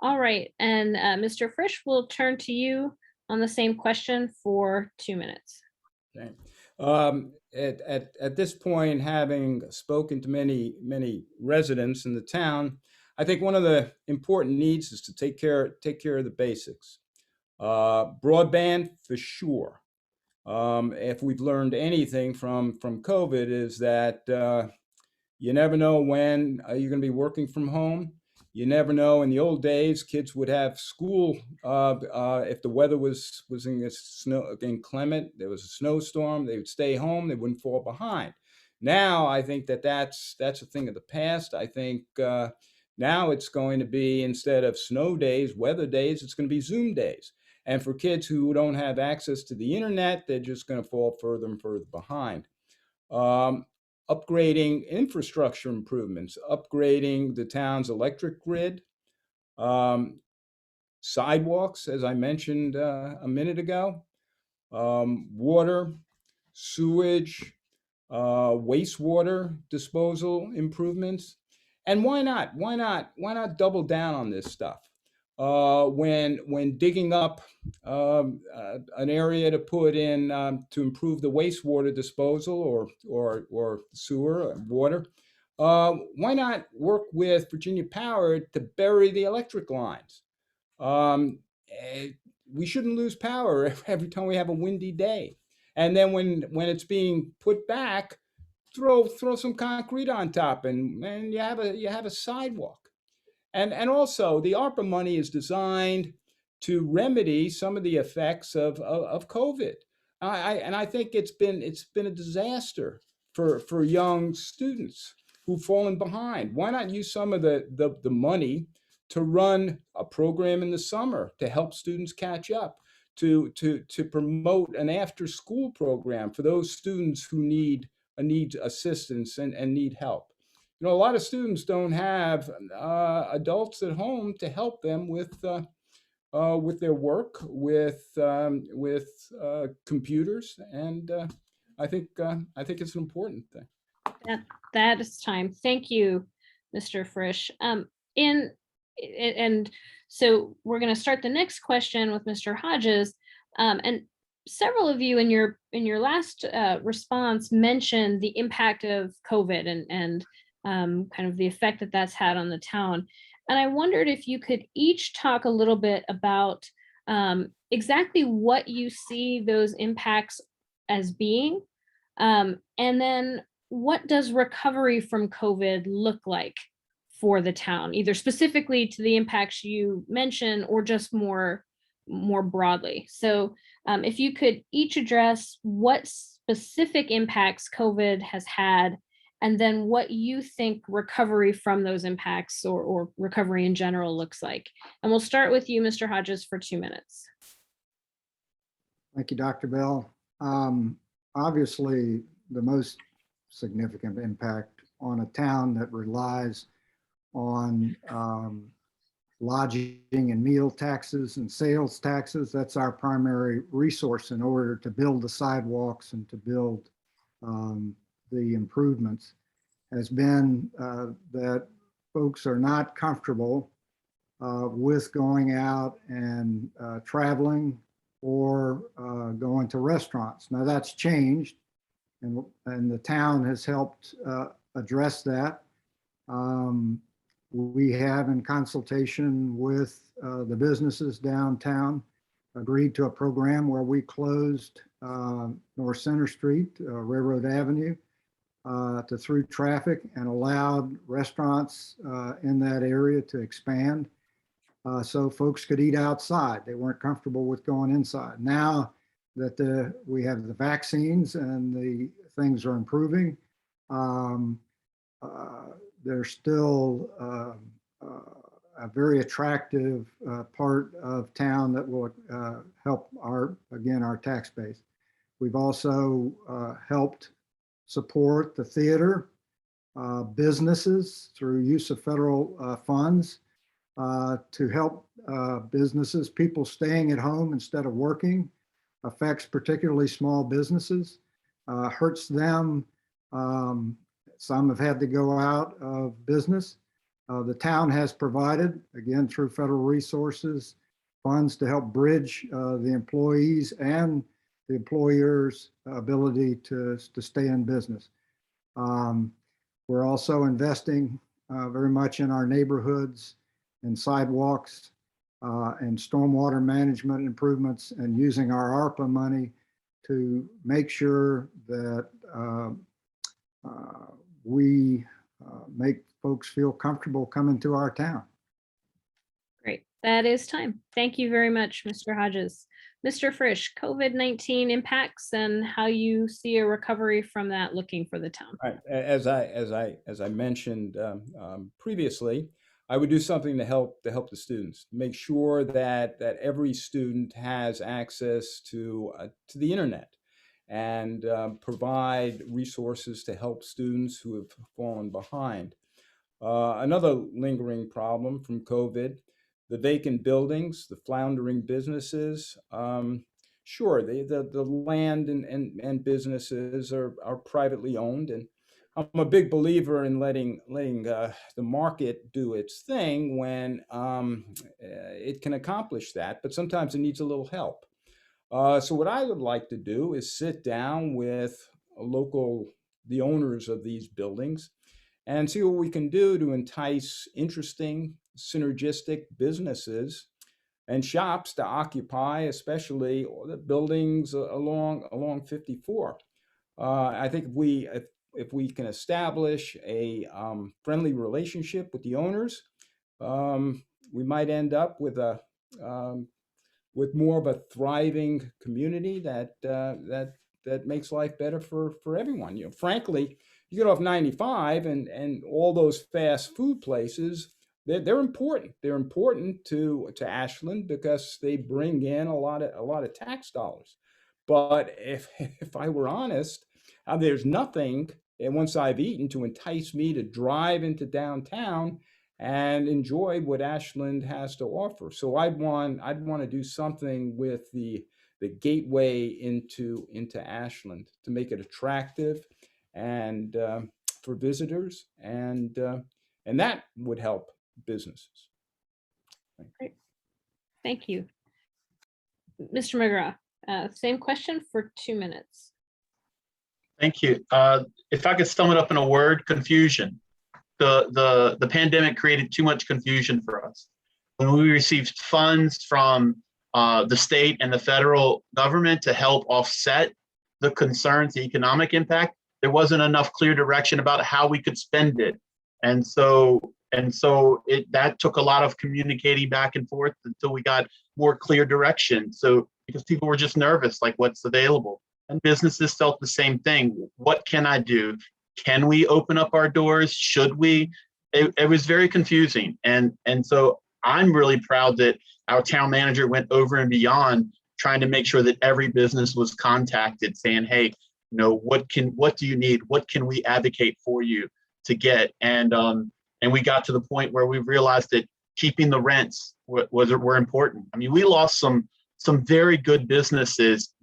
All right, and Mr. Frisch, we'll turn to you on the same question for 2 minutes. Okay. At this point, having spoken to many residents in the town, I think one of the important needs is to take care of the basics. Broadband for sure. If we've learned anything from COVID, is that you never know when you're going to be working from home. You never know. In the old days, kids would have school if the weather was inclement. There was a snowstorm. They would stay home. They wouldn't fall behind. Now, I think that's a thing of the past. I think now it's going to be, instead of snow days, weather days, it's going to be Zoom days. And for kids who don't have access to the internet, they're just going to fall further and further behind. upgrading infrastructure improvements, upgrading the town's electric grid, um, sidewalks, as I mentioned a minute ago, water, sewage, wastewater disposal improvements. And why not? Why not? Why not double down on this stuff? When digging up an area to put in to improve the wastewater disposal or sewer or water, why not work with Virginia Power to bury the electric lines? Um, eh, we shouldn't lose power every time we have a windy day. And then when it's being put back, throw some concrete on top, and you have a sidewalk. And also, the ARPA money is designed to remedy some of the effects of COVID. And I think it's been a disaster for young students who've fallen behind. Why not use some of the money to run a program in the summer to help students catch up, to promote an after school program for those students who need assistance and need help? You know, a lot of students don't have adults at home to help them with their work, with computers, and I think it's an important thing. That is time. Thank you, Mr. Frisch. In and so we're going to start the next question with Mr. Hodges. And several of you in your last response mentioned the impact of COVID and kind of the effect that that's had on the town. And I wondered if you could each talk a little bit about exactly what you see those impacts as being, and then what does recovery from COVID look like for the town, either specifically to the impacts you mentioned or just more broadly. So if you could each address what specific impacts COVID has had, and then what you think recovery from those impacts or recovery in general looks like. And we'll start with you, Mr. Hodges, for 2 minutes. Thank you, Dr. Bell. Obviously, the most significant impact on a town that relies on lodging and meal taxes and sales taxes. That's our primary resource in order to build the sidewalks and to build the improvements, has been that folks are not comfortable with going out and traveling or going to restaurants. Now that's changed, and the town has helped address that. We have, in consultation with the businesses downtown, agreed to a program where we closed North Center Street, Railroad Avenue, to through traffic and allowed restaurants in that area to expand so folks could eat outside. They weren't comfortable with going inside. Now that we have the vaccines and the things are improving, there's still a very attractive part of town that will help our tax base. We've also helped support the theater, businesses through use of federal funds to help businesses. People staying at home instead of working affects particularly small businesses, hurts them. Some have had to go out of business. The town has provided, again, through federal resources, funds to help bridge the employees and the employers' ability to stay in business. We're also investing very much in our neighborhoods and sidewalks and stormwater management improvements, and using our ARPA money to make sure that we make folks feel comfortable coming to our town. Great, that is time. Thank you very much, Mr. Hodges. Mr. Frisch, COVID-19 impacts and how you see a recovery from that looking for the town. Right. As I mentioned previously, I would do something to help the students, make sure that every student has access to the internet, and provide resources to help students who have fallen behind. Another lingering problem from COVID, the vacant buildings, the floundering businesses. Sure, the land and businesses are privately owned, and I'm a big believer in letting the market do its thing when it can accomplish that, but sometimes it needs a little help. So what I would like to do is sit down with the owners of these buildings and see what we can do to entice interesting, synergistic businesses and shops to occupy, especially the buildings along 54. I think if we can establish a friendly relationship with the owners, we might end up um, with more of a thriving community that makes life better for everyone. Frankly, you get off 95 and all those fast food places, they're important. They're important to Ashland because they bring in a lot of tax dollars. But if I were honest, there's nothing, and once I've eaten, to entice me to drive into downtown and enjoy what Ashland has to offer. So I'd want to do something with the gateway into Ashland to make it attractive and for visitors, and that would help businesses. Great. Thank you. Mr. Mcgraw, same question for 2 minutes. Thank you. If I could sum it up in a word, confusion. The pandemic created too much confusion for us. When we received funds from the state and the federal government to help offset the concerns, the economic impact, there wasn't enough clear direction about how we could spend it. And so that took a lot of communicating back and forth until we got more clear direction. So because people were just nervous, like what's available. And businesses felt the same thing. What can I do? Can we open up our doors? Should we? It was very confusing. And so I'm really proud that our town manager went over and beyond trying to make sure that every business was contacted saying, hey, what do you need? What can we advocate for you to get? And we got to the point where we realized that keeping the rents were important. I mean, we lost some very good businesses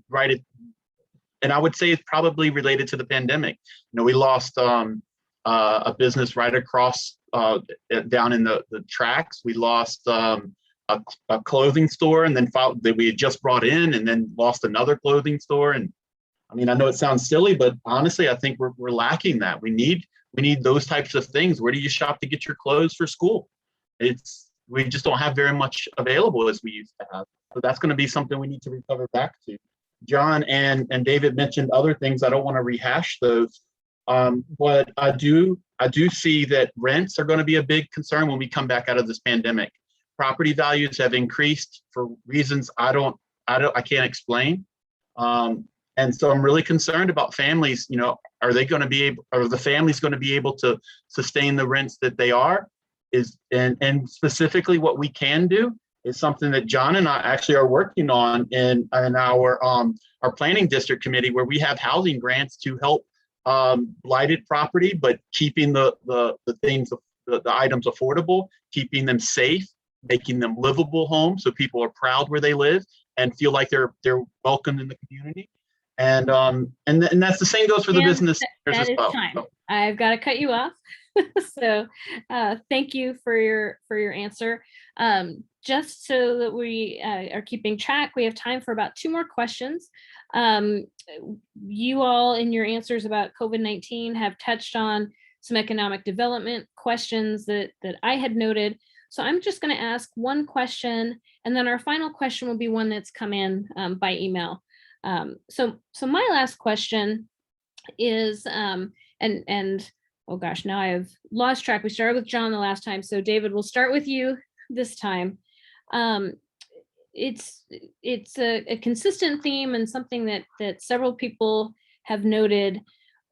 and I would say it's probably related to the pandemic. We lost a business right across down in the tracks. We lost a clothing store, and then that we had just brought in, and then lost another clothing store. And I mean, I know it sounds silly, but honestly, I think we're lacking that. We need those types of things. Where do you shop to get your clothes for school? We just don't have very much available as we used to have. So that's going to be something we need to recover back to. John and David mentioned other things. I don't want to rehash those. But I do see that rents are going to be a big concern when we come back out of this pandemic. Property values have increased for reasons I can't explain. And so I'm really concerned about families. Are the families going to be able to sustain the rents that they are? And specifically what we can do is something that John and I actually are working on in our planning district committee, where we have housing grants to help blighted property, but keeping the items affordable, keeping them safe, making them livable homes so people are proud where they live and feel like they're welcomed in the community. And that's the same goes for the business that as is well. time. I've got to cut you off. So thank you for your answer. Just so that we are keeping track, we have time for about 2 more questions. You all in your answers about COVID-19 have touched on some economic development questions that I had noted. So I'm just going to ask one question, and then our final question will be one that's come in by email. So my last question is, and oh gosh, now I have lost track. We started with John the last time, so David, we'll start with you this time. It's a consistent theme, and something that several people have noted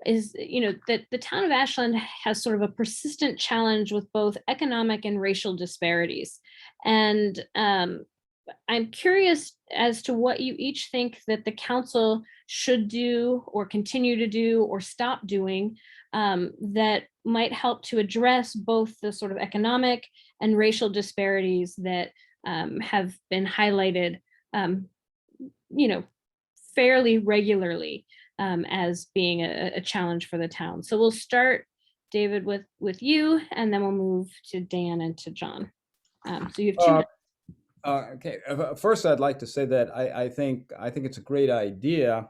is, that the town of Ashland has sort of a persistent challenge with both economic and racial disparities. And I'm curious as to what you each think that the council should do or continue to do or stop doing that might help to address both the sort of economic and racial disparities that have been highlighted, you know, fairly regularly as being a challenge for the town. So we'll start, David, with you, and then we'll move to Dan and to John. So you have 2 minutes. Okay. First, I'd like to say that I think it's a great idea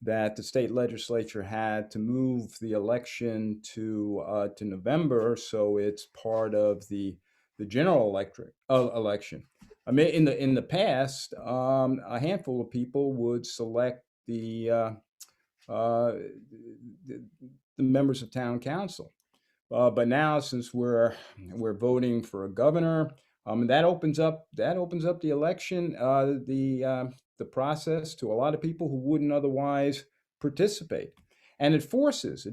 that the state legislature had to move the election to November, so it's part of the general election. I mean, in the past, a handful of people would select uh, the, the members of town council. But now, since we're voting for a governor, that opens up the election, the process to a lot of people who wouldn't otherwise participate, and it forces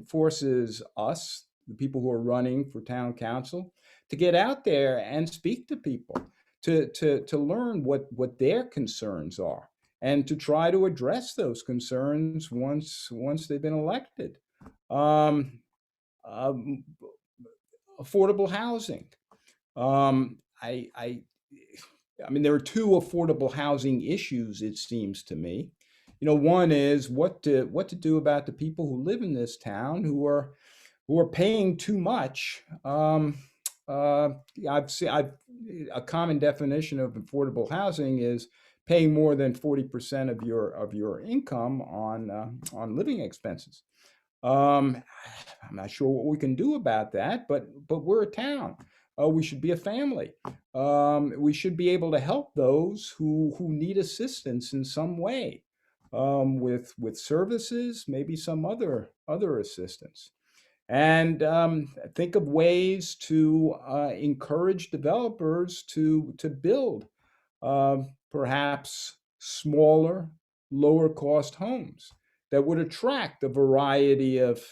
us, the people who are running for town council, to get out there and speak to people, to learn what their concerns are, and to try to address those concerns once they've been elected. Um, um, Affordable housing. Um, I, I, I mean, there are two affordable housing issues, it seems to me. One is what to do about the people who live in this town who are paying too much. Uh, a common definition of affordable housing is paying more than 40% of your income on living expenses. Um, I'm not sure what we can do about that, but we're a town. We should be a family. We should be able to help those who need assistance in some way, with services, maybe some other assistance, and think of ways to encourage developers to build perhaps smaller, lower cost homes that would attract a variety of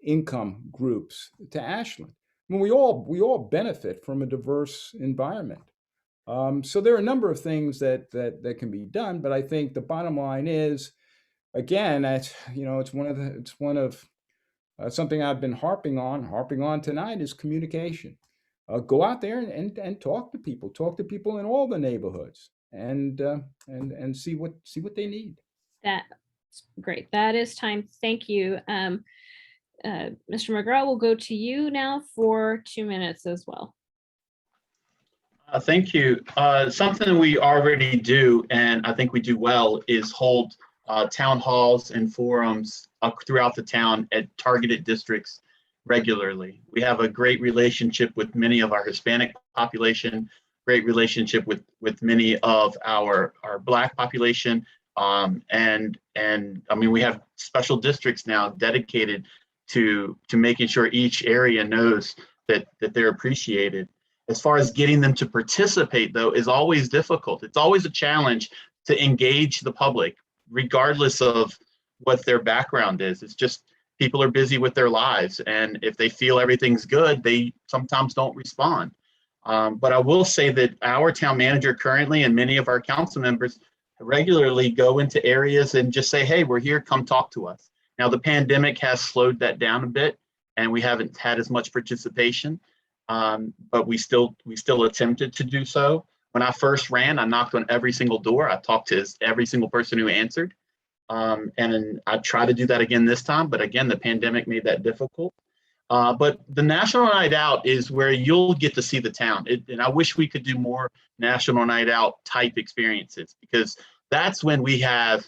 income groups to Ashland. I mean, we all benefit from a diverse environment. So there are a number of things that can be done, but I think the bottom line is, again, it's one of something I've been harping on tonight is communication. Go out there and talk to people in all the neighborhoods, and see what they need. That's great. That is time. Thank you. Mr. Mcgraw, we'll go to you now for 2 minutes as well. Thank you. Something we already do, and I think we do well, is hold town halls and forums throughout the town at targeted districts regularly. We have a great relationship with many of our Hispanic population, great relationship with many of our Black population, and I mean, we have special districts now dedicated to making sure each area knows that they're appreciated. As far as getting them to participate, though, is always difficult. It's always a challenge to engage the public, regardless of what their background is. It's just people are busy with their lives, and if they feel everything's good, they sometimes don't respond. But I will say that our town manager currently and many of our council members regularly go into areas and just say, hey, we're here, come talk to us. Now, the pandemic has slowed that down a bit, and we haven't had as much participation. But we still attempted to do so. When I first ran, I knocked on every single door. I talked to every single person who answered. And I try to do that again this time, but again, the pandemic made that difficult. But the National Night Out is where you'll get to see the town. And I wish we could do more National Night Out type experiences, because that's when it's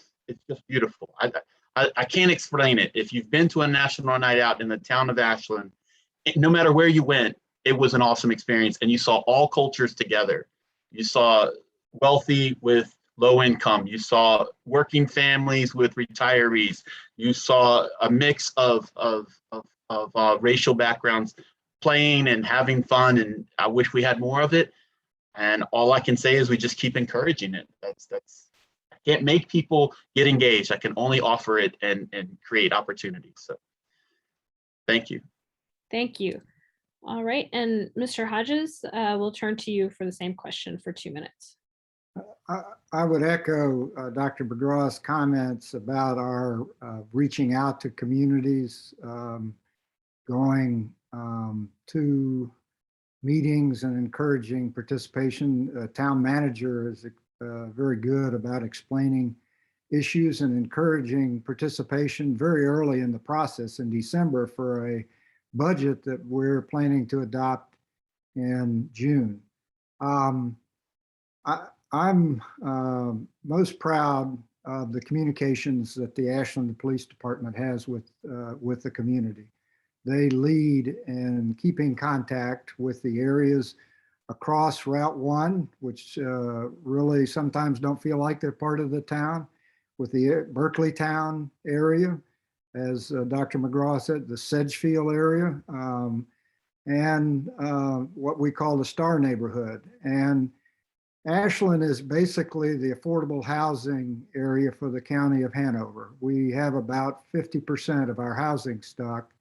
just beautiful. I can't explain it. If you've been to a National Night Out in the town of Ashland, no matter where you went, it was an awesome experience. And you saw all cultures together. You saw wealthy with low income. You saw working families with retirees. You saw a mix of racial backgrounds playing and having fun. And I wish we had more of it. And all I can say is we just keep encouraging it. I can't make people get engaged. I can only offer it and create opportunities. So thank you. Thank you. All right, and Mr. Hodges, we'll turn to you for the same question for 2 minutes. I would echo Dr. Mcgraw's comments about our reaching out to communities, going to meetings and encouraging participation. Town manager is very good about explaining issues and encouraging participation very early in the process in December for a budget that we're planning to adopt in June. I'm most proud of the communications that the Ashland Police Department has with the community. They lead in keeping contact with the areas across Route 1, which really sometimes don't feel like they're part of the town, with the Berkeley Town area, as Dr. Mcgraw said, the Sedgefield area, and what we call the Star neighborhood. And Ashland is basically the affordable housing area for the county of Hanover. We have about 50% of our housing stock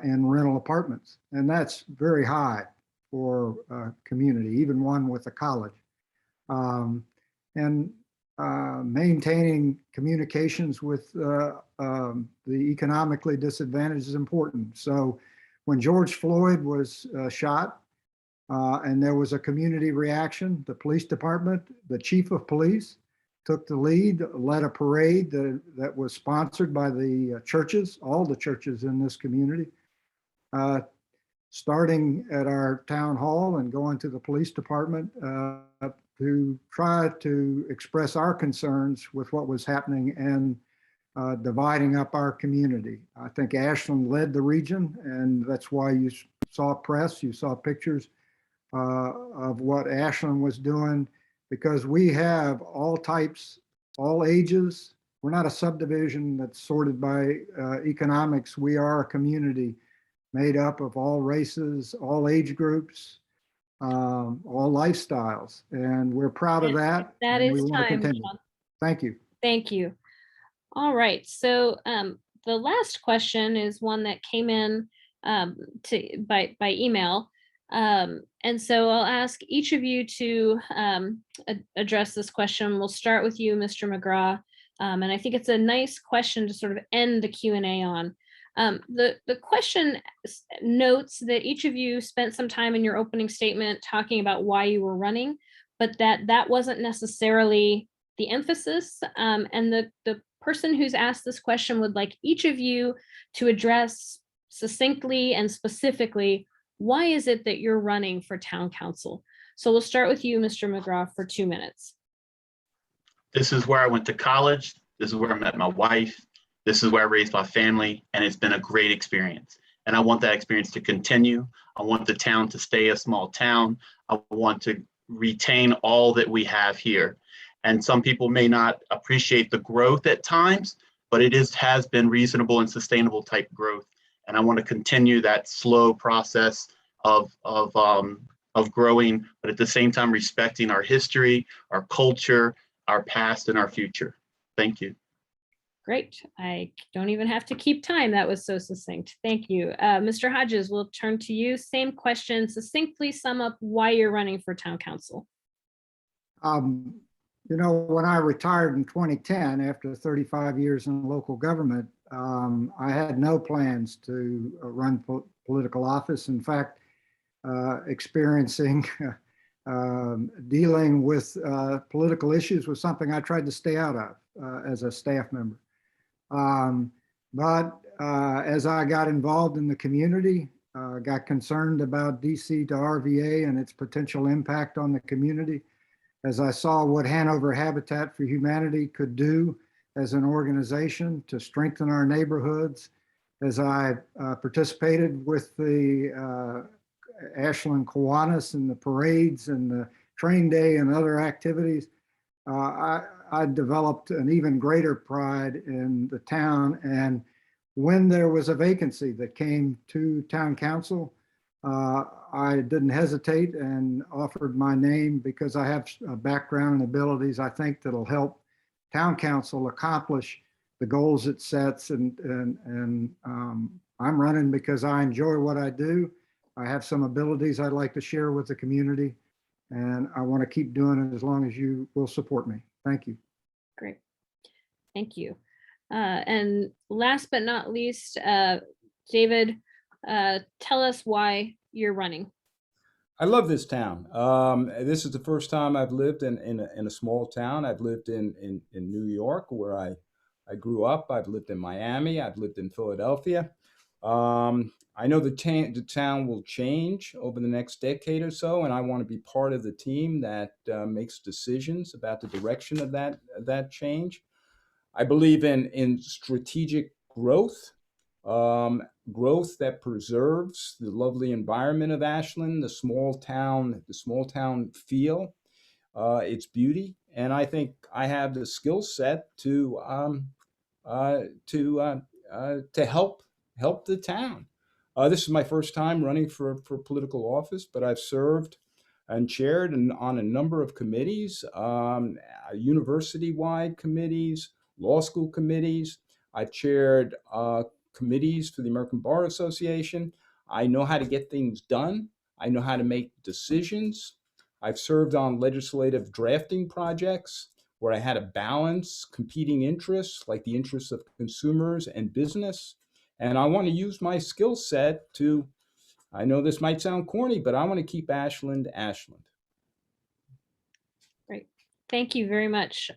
in rental apartments, and that's very high for a community, even one with a college. And maintaining communications with the economically disadvantaged is important. So when George Floyd was shot, and there was a community reaction, the police department, the chief of police took the lead, led a parade that was sponsored by the churches, all the churches in this community, starting at our town hall and going to the police department to try to express our concerns with what was happening and dividing up our community. I think Ashland led the region, and that's why you saw press, you saw pictures of what Ashland was doing, because we have all types, all ages. We're not a subdivision that's sorted by economics. We are a community made up of all races, all age groups, all lifestyles, and we're proud of that. That and we is want to time, continue. Sean. Thank you. Thank you. All right, so the last question is one that came in by email. And so I'll ask each of you to address this question. We'll start with you, Mr. Mcgraw. And I think it's a nice question to sort of end the Q&A on. The question notes that each of you spent some time in your opening statement talking about why you were running, but that wasn't necessarily the emphasis. And the person who's asked this question would like each of you to address succinctly and specifically, why is it that you're running for town council? So we'll start with you, Mr. Mcgraw, for 2 minutes. This is where I went to college. This is where I met my wife. This is where I raised my family, and it's been a great experience. And I want that experience to continue. I want the town to stay a small town. I want to retain all that we have here. And some people may not appreciate the growth at times, but it has been reasonable and sustainable type growth. And I want to continue that slow process of growing, but at the same time respecting our history, our culture, our past, and our future. Thank you. Great. I don't even have to keep time. That was so succinct. Thank you. Mr. Hodges, we'll turn to you. Same question. Succinctly sum up why you're running for town council. You know, when I retired in 2010, after 35 years in local government, I had no plans to run political office. In fact, experiencing dealing with political issues was something I tried to stay out of as a staff member. But as I got involved in the community, got concerned about DC to RVA and its potential impact on the community, as I saw what Hanover Habitat for Humanity could do as an organization to strengthen our neighborhoods, as I participated with the Ashland Kiwanis and the parades and the train day and other activities, I developed an even greater pride in the town. And when there was a vacancy that came to town council, I didn't hesitate and offered my name because I have a background and abilities I think that'll help town council accomplish the goals it sets. And I'm running because I enjoy what I do. I have some abilities I'd like to share with the community. And I want to keep doing it as long as you will support me. Thank you. Great. Thank you. And last but not least, David, tell us why you're running. I love this town. This is the first time I've lived in a small town. I've lived in New York, where I grew up. I've lived in Miami. I've lived in Philadelphia. I know the town will change over the next decade or so, and I want to be part of the team that makes decisions about the direction of that change. I believe in strategic growth, growth that preserves the lovely environment of Ashland, the small town feel, its beauty, and I think I have the skill set uh, to uh, to help the town. This is my first time running for political office, but I've served and chaired on a number of committees, university-wide committees, law school committees. I've chaired committees for the American Bar Association. I know how to get things done. I know how to make decisions. I've served on legislative drafting projects where I had to balance competing interests, like the interests of consumers and business. And I want to use my skill set to, I know this might sound corny, but I want to keep Ashland, Ashland. Great. Thank you very much.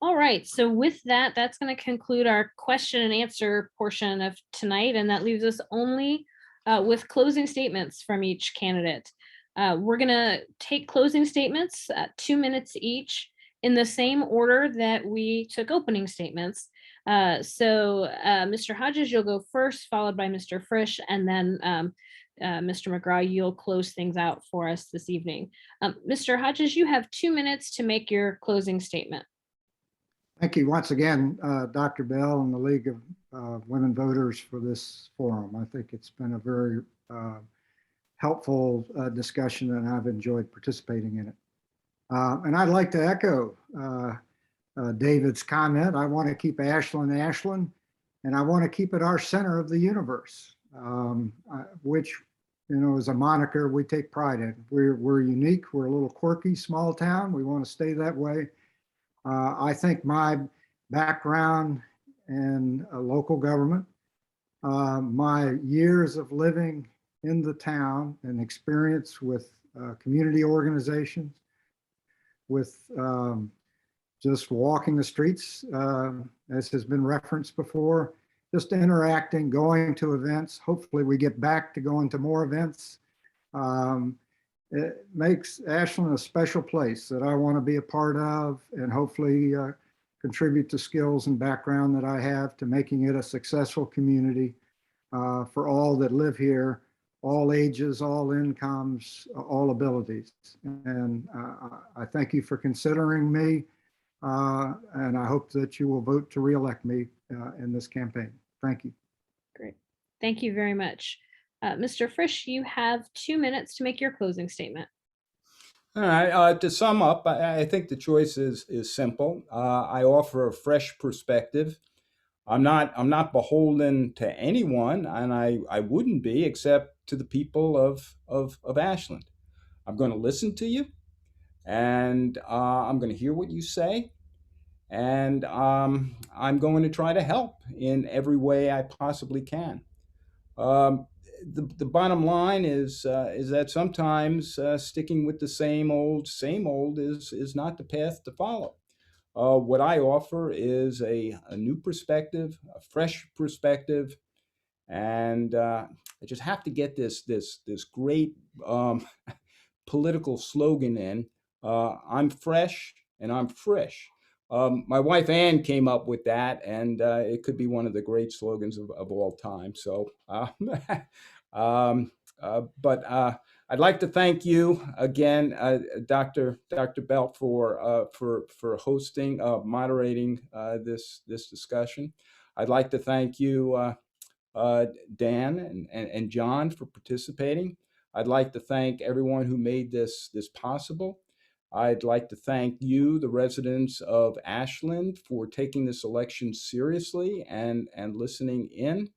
All right, so with that, that's going to conclude our question and answer portion of tonight, and that leaves us only with closing statements from each candidate. We're going to take closing statements, 2 minutes each, in the same order that we took opening statements. Mr. Hodges, you'll go first, followed by Mr. Frisch, and then Mr. Mcgraw, you'll close things out for us this evening. Mr. Hodges, you have 2 minutes to make your closing statement. Thank you once again, Dr. Bell and the League of Women Voters for this forum. I think it's been a very helpful discussion, and I've enjoyed participating in it. And I'd like to echo David's comment. I want to keep Ashland, Ashland, and I want to keep it our center of the universe, which, you know, is a moniker we take pride in. We're unique. We're a little quirky, small town. We want to stay that way. I think my background in local government, my years of living in the town and experience with community organizations, with just walking the streets, as has been referenced before, just interacting, going to events. Hopefully we get back to going to more events. It makes Ashland a special place that I want to be a part of, and hopefully contribute the skills and background that I have to making it a successful community for all that live here, all ages, all incomes, all abilities. And I thank you for considering me, and I hope that you will vote to reelect me in this campaign. Thank you. Great. Thank you very much. Mr. Frisch, you have 2 minutes to make your closing statement. All right. To sum up, I think the choice is simple. I offer a fresh perspective. I'm not beholden to anyone, and I wouldn't be except to the people of Ashland. I'm going to listen to you, and I'm going to hear what you say, and I'm going to try to help in every way I possibly can. The bottom line is that sometimes sticking with the same old is not the path to follow. What I offer is a new perspective, a fresh perspective, and I just have to get this great political slogan in. I'm fresh and I'm frisch. My wife Ann came up with that, and it could be one of the great slogans of all time. So, but I'd like to thank you again, Dr. Bell, for hosting, moderating this discussion. I'd like to thank you, Dan and John, for participating. I'd like to thank everyone who made this possible. I'd like to thank you, the residents of Ashland, for taking this election seriously and listening in.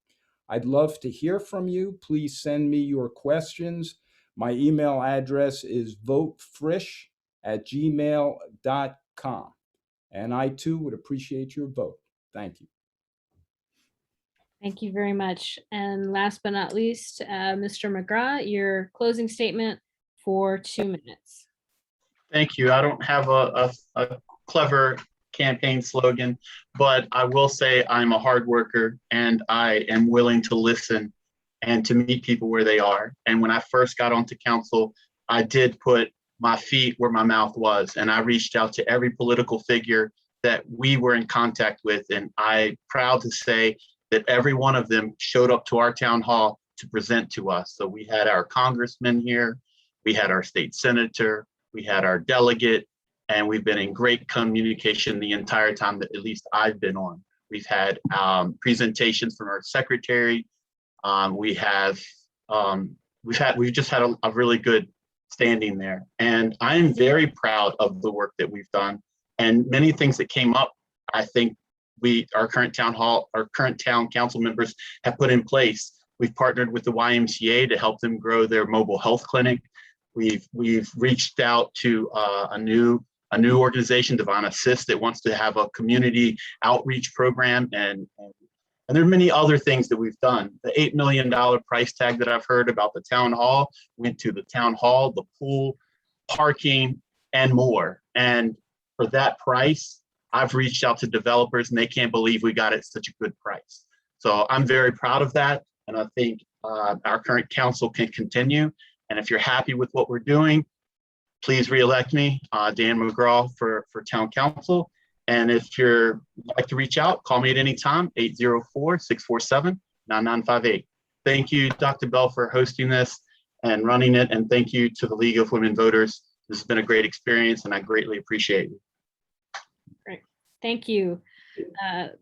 I'd love to hear from you. Please send me your questions. My email address is votefrisch@gmail.com. And I too would appreciate your vote. Thank you. Thank you very much. And last but not least, Mr. Mcgraw, your closing statement for 2 minutes. Thank you. I don't have a clever campaign slogan, but I will say I'm a hard worker and I am willing to listen and to meet people where they are. And when I first got onto council, I did put my feet where my mouth was, and I reached out to every political figure that we were in contact with. And I'm proud to say that every one of them showed up to our town hall to present to us. So we had our congressman here, we had our state senator, we had our delegate, and we've been in great communication the entire time that at least I've been on. We've had presentations from our secretary. We've just had a really good standing there. And I'm very proud of the work that we've done, and many things that came up. I think our current town council members have put in place. We've partnered with the YMCA to help them grow their mobile health clinic. We've reached out to a new organization, Divine Assist, that wants to have a community outreach program, and there are many other things that we've done. The $8 million price tag that I've heard about the town hall went to the town hall, the pool, parking, and more. And for that price, I've reached out to developers and they can't believe we got it such a good price. So I'm very proud of that. And I think our current council can continue. And if you're happy with what we're doing, please reelect me, Dan Mcgraw, for town council. And if you'd like to reach out, call me at any time, 804-647-9958. Thank you, Dr. Bell, for hosting this and running it. And thank you to the League of Women Voters. This has been a great experience and I greatly appreciate it. Great. Thank you,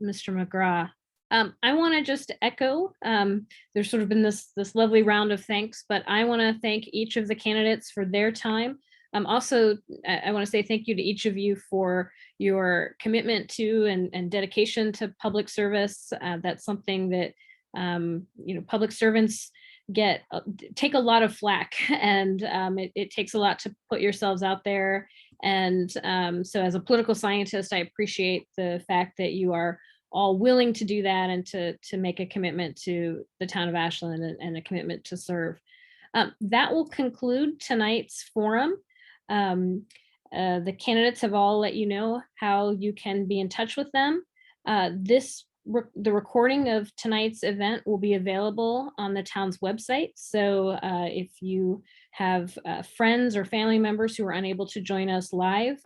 Mr. Mcgraw. I want to just echo, there's sort of been this lovely round of thanks, but I want to thank each of the candidates for their time. Also, I want to say thank you to each of you for your commitment to and dedication to public service. That's something that public servants take a lot of flack, and it takes a lot to put yourselves out there. And so as a political scientist, I appreciate the fact that you are all willing to do that and to make a commitment to the town of Ashland and a commitment to serve. That will conclude tonight's forum. The candidates have all let you know how you can be in touch with them. The recording of tonight's event will be available on the town's website. So if you have friends or family members who are unable to join us live,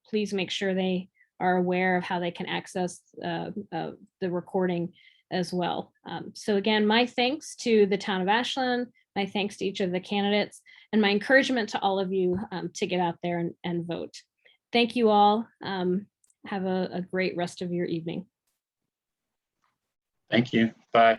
please make sure they are aware of how they can access the recording as well. So again, my thanks to the town of Ashland, my thanks to each of the candidates, and my encouragement to all of you to get out there and vote. Thank you all. Have a great rest of your evening. Thank you. Bye.